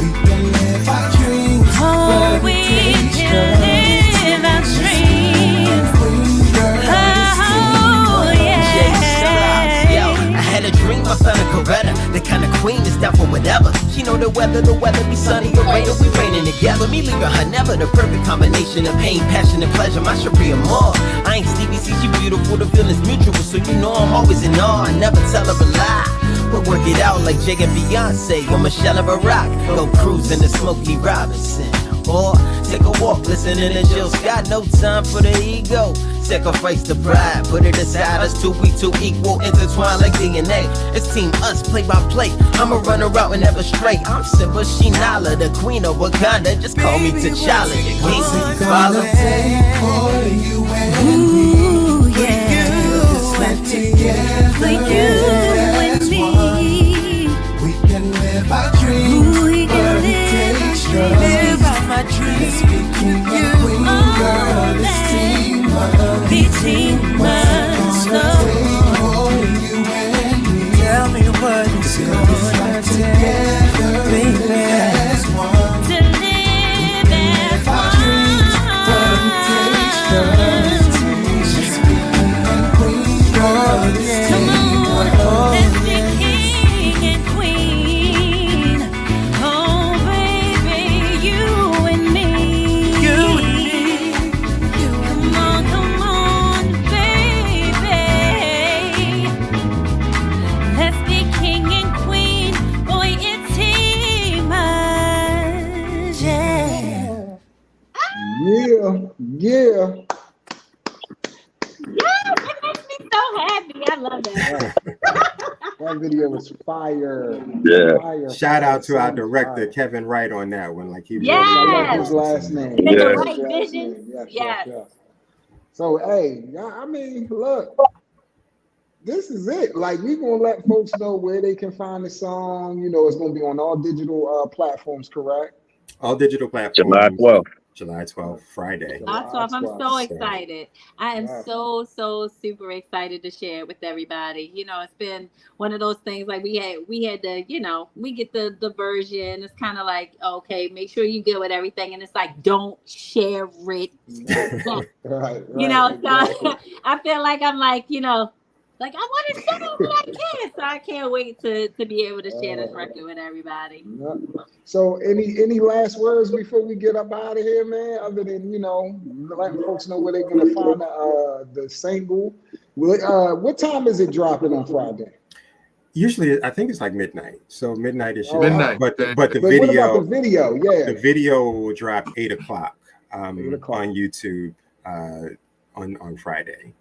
S6: We can live our dreams,
S7: Oh,
S6: but
S7: we
S6: it takes
S7: can live our
S6: trust.
S7: dreams.
S6: Queen, girl, it's
S7: Oh
S6: teamwork.
S7: yeah.
S8: Yo, I had a dream I found a Coretta. The kind of queen is down for whatever. She know the weather be sunny or rain, or we raining together. Me leaving her never, the perfect combination of pain, passion, and pleasure. My Sharia more. I ain't Stevie C, she beautiful, the feeling's mutual. So you know I'm always in awe, I never tell her a lie. But work it out like Jay and Beyonce or Michelle and Barack. Go cruise in the Smokey Robinson, or take a walk, listening to Jill Scott. No time for the ego, sacrifice the pride, put it aside. Us two, we two equal, intertwined like DNA. It's team us, play by play. I'ma run her out and never stray. I'm Simba, she Nala, the queen of Wakanda. Just call me T'Challa, the king. Follow.
S6: For you and me,
S7: Ooh yeah.
S6: this life together,
S7: For you
S6: live
S7: and
S6: as
S7: me.
S6: one. We can live our dreams,
S7: Ooh, we can
S6: but it
S7: live
S6: takes
S7: our
S6: trust.
S7: dreams. Live out my dreams.
S6: Speaking of queen,
S7: Oh,
S6: girl, it's teamwork.
S7: Be teamwork.
S6: What's it gonna take for you and me?
S7: Tell me what it's
S6: To build this
S7: gonna
S6: life
S7: take,
S6: together,
S7: baby,
S6: live as one.
S7: to live as
S6: Our dreams, but it takes trust. Just speaking and queen, girl, it's
S7: Come on,
S6: teamwork.
S7: let's be king and queen. Oh, baby, you and me. Come on, baby. Let's be king and queen. Boy, it's team us, yeah.
S1: Yeah.
S4: Yes, it makes me so happy. I love that.
S1: That video was fire.
S5: Yeah.
S1: Fire.
S2: Shout out to our
S1: Sound was
S2: director,
S1: fire.
S2: Kevin Wright, on that one. Like he
S4: Yes.
S1: I love
S2: really
S1: his last name.
S4: And
S5: Yeah.
S4: the
S1: His
S4: right
S1: last
S4: vision.
S1: name.
S4: Yes.
S1: So hey, I mean, look, this is it. Like, we gonna let folks know where they can find the song. You know, it's gonna be on all digital platforms, correct?
S2: All digital
S5: July
S2: platforms.
S5: 12th.
S2: July 12th, Friday.
S4: July 12th. I'm so
S2: So,
S4: excited. I am
S1: Yeah.
S4: so super excited to share it with everybody. You know, it's been one of those things like we had the, you know, we get the version. It's kind of like, okay, make sure you get with everything. And it's like, don't share it.
S1: Right,
S4: You know,
S1: exactly.
S4: so I feel like I'm like, you know, like I want to share it, but I can't. So I can't wait to be able to share this record with everybody.
S1: Yeah. So any last words before we get up out of here, man? Other than, you know, letting folks know where they're gonna find the single. What time is it dropping on Friday?
S2: usually, I think it's like midnight. So midnight is
S3: Midnight.
S2: But the
S1: But
S2: video,
S1: what about the video? Yeah,
S2: the video will drop 8 o'clock
S1: 8 o'clock.
S2: on YouTube on Friday.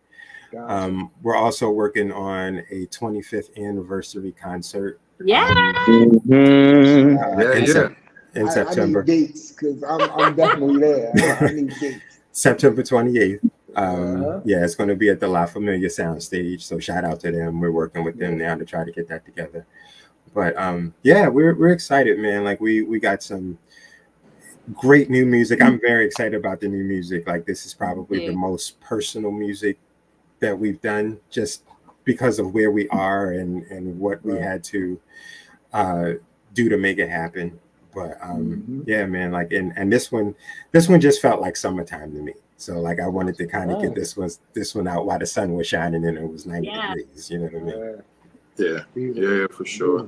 S1: Gotcha.
S2: We're also working on a 25th anniversary concert.
S4: Yeah.
S5: Mhm.
S2: In
S1: I
S2: September.
S1: need dates because I'm definitely there. I need dates.
S2: September 28th.
S1: Uh-huh.
S2: Yeah, it's going to be at the La Familia Soundstage. So shout out to them. We're working with them now to try to get that together. But yeah, we're excited, man. Like we got some great new music. I'm very excited about the new music. Like, this is probably the most personal music that we've done, just because of where we are and what we had to do to make it happen. But yeah, man, like and this one just felt like summertime to me. So like I wanted to kind of get this one out while the sun was shining and it was 90 degrees. You know what I mean?
S3: Yeah, for sure.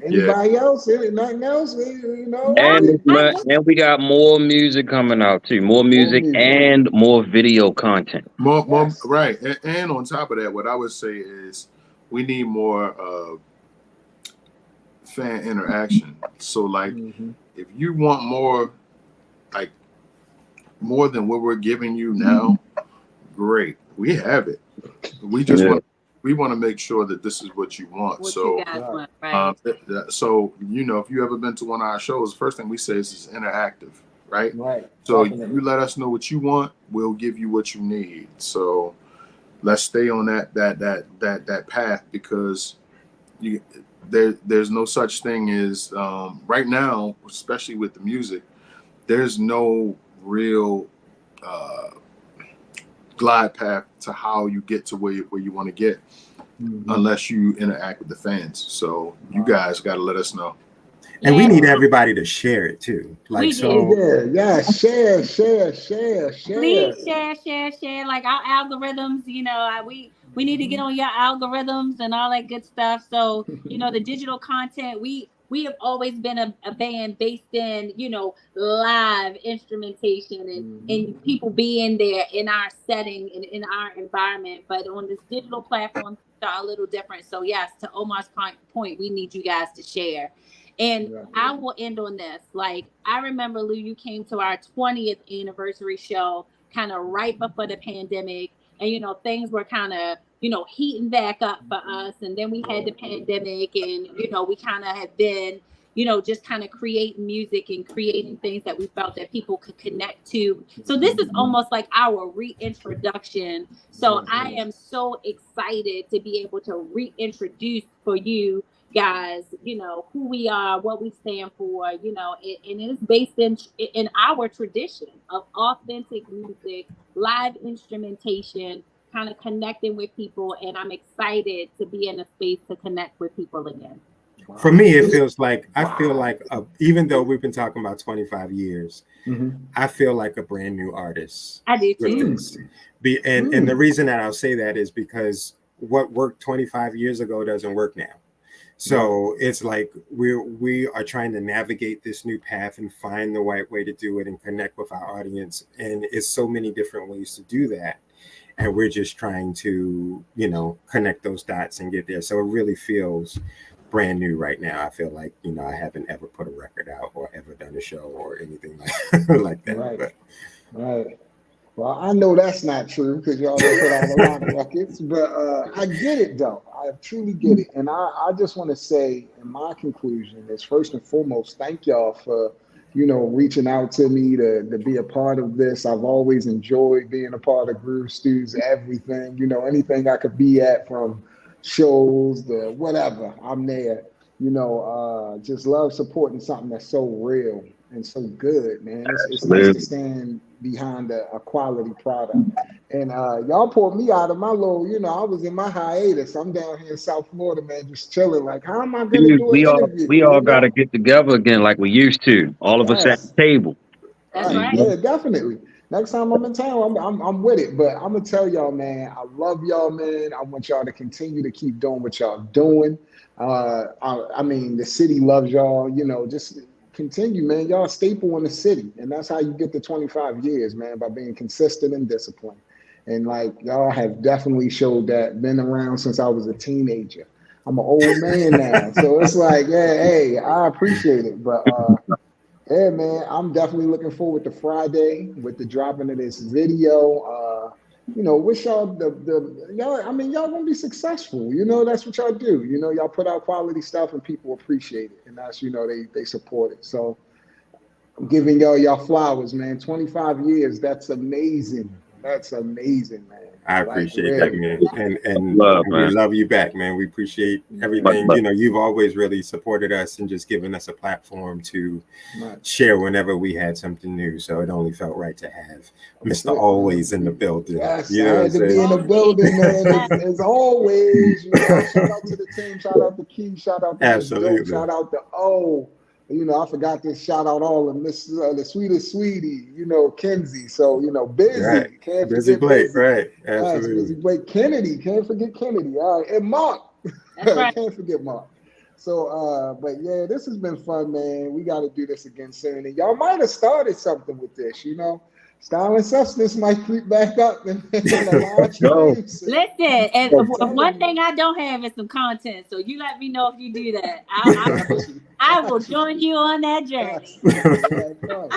S1: Anybody else? Nothing else? You know?
S5: And we got more music coming out too. More music and more video content.
S3: More, right. And on top of that, what I would say is we need more fan interaction. So like, if you want more, like more than what we're giving you now, great. We have it. We just want to make sure that this is what you want. So,
S4: you guys want, right?
S3: So, you know, if you ever been to one of our shows, the first thing we say is interactive, right?
S1: Right.
S3: So
S1: Definitely.
S3: you let us know what you want, we'll give you what you need. So let's stay on that path, because there's no such thing as right now, especially with the music, there's no real glide path to how you get to where you want to get, unless you interact with the fans. So you guys got to let us know.
S2: And we need everybody to share it too. Like, so
S1: share.
S4: Please share. Like our algorithms, you know, we need to get on your algorithms and all that good stuff. So, you know, the digital content, we have always been a band based in, you know, live instrumentation and people being there in our setting and in our environment. But on this digital platform, it's a little different. So yes, to Omar's point, we need you guys to share. And I will end on this. Like, I remember, Lou, you came to our 20th anniversary show kind of right before the pandemic. And, you know, things were kind of, you know, heating back up for us. And then we had the pandemic and, you know, we kind of had been, you know, just kind of creating music and creating things that we felt that people could connect to. So this is almost like our reintroduction. So I am so excited to be able to reintroduce for you guys, you know, who we are, what we stand for, you know, and it is based in our tradition of authentic music, live instrumentation, kind of connecting with people. And I'm excited to be in a space to connect with people again.
S2: For me, it feels like, I feel like, even though we've been talking about 25 years, I feel like a brand new artist.
S4: I do too.
S2: And the reason that I'll say that is because what worked 25 years ago doesn't work now. So it's like we are trying to navigate this new path and find the right way to do it and connect with our audience. And it's so many different ways to do that. And we're just trying to, you know, connect those dots and get there. So it really feels brand new right now. I feel like, you know, I haven't ever put a record out or ever done a show or anything like that.
S1: Right. Well, I know that's not true because y'all don't put out a lot of records, but I get it though. I truly get it. And I just want to say, in my conclusion is, first and foremost, thank y'all for, you know, reaching out to me to be a part of this. I've always enjoyed being a part of Groove Stews, everything, you know, anything I could be at, from shows, the whatever. I'm there. Just love supporting something that's so real and so good, man. It's nice to
S5: Absolutely.
S1: stand behind a quality product. And y'all pulled me out of my little, I was in my hiatus. I'm down here in South Florida, man, just chilling. Like, how am I gonna
S5: Dude,
S1: do an interview?
S5: we all got to get together again like we used to. All of us at
S1: Yes.
S5: the table.
S4: That's
S1: Right.
S4: right.
S1: Yeah, definitely. Next time I'm in town, I'm with it. But I'm gonna tell y'all, man, I love y'all, man. I want y'all to continue to keep doing what y'all doing. I mean, the city loves y'all. Just continue, man. Y'all a staple in the city, and that's how you get to 25 years, man, by being consistent and disciplined. And like y'all have definitely showed that. Been around since I was a teenager. I'm an old man now, so it's like, yeah, hey, I appreciate it, but. Yeah, man, I'm definitely looking forward to Friday with the dropping of this video. Wish y'all y'all. I mean, y'all gonna be successful. That's what y'all do. Y'all put out quality stuff and people appreciate it, and that's they support it. So I'm giving y'all flowers, man. 25 years. That's amazing. That's amazing, man.
S2: I
S1: Like
S2: appreciate that,
S1: really.
S2: man, and
S5: Love,
S2: we
S5: man.
S2: love you back, man. We appreciate everything.
S5: But
S2: You've always really supported us and just given us a platform to
S1: Right.
S2: share whenever we had something new. So it only felt right to have
S1: That's
S2: Mr.
S1: it,
S2: Always in the
S1: man.
S2: building.
S1: Yes,
S2: You
S1: I
S2: know what I'm
S1: had to be in
S2: saying?
S1: the building, man.
S4: Yes.
S1: As always, shout out to the team, shout out to Key, shout out to Miss Dope,
S2: Absolutely.
S1: shout out to O. I forgot to shout out all of Miss the sweetest sweetie, Kenzie. So,
S2: Right.
S1: Busy, can't
S2: Busy
S1: forget
S2: Blake,
S1: Busy.
S2: right.
S1: Yes, Busy
S2: Absolutely.
S1: Blake, Kennedy, can't forget Kennedy. All right, and Mark,
S4: That's right.
S1: can't forget Mark. So, but yeah, this has been fun, man. We got to do this again soon. And y'all might have started something with this, Style and substance might creep back up in the live
S5: go.
S1: stream soon.
S4: Listen, and
S1: I'm telling
S4: one
S1: you.
S4: thing I don't have is some content. So you let me know if you do that.
S1: Got you.
S4: I will
S1: Got you.
S4: join you on that
S1: Yes.
S4: journey.
S1: We'll have fun.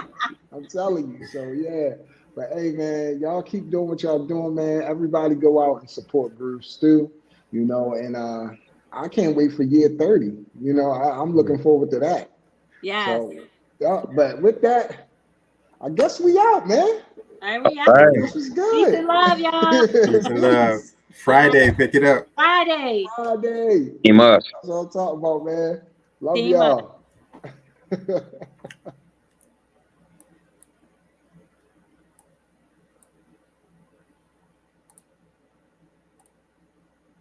S1: I'm telling you. So yeah. But hey man, y'all keep doing what y'all doing, man. Everybody go out and support Groove Stew, and I can't wait for year 30. I'm looking forward to that.
S4: Yes.
S1: So yeah, but with that, I guess we out, man.
S4: All right, we
S5: All
S4: out.
S5: right.
S1: This was
S4: Peace and
S1: good.
S4: love, y'all.
S2: Peace and love.
S1: Peace.
S2: Friday, pick it up.
S4: Friday.
S1: Friday.
S5: Team us.
S1: That's what I'm talking about, man. Love
S4: Team up.
S1: y'all.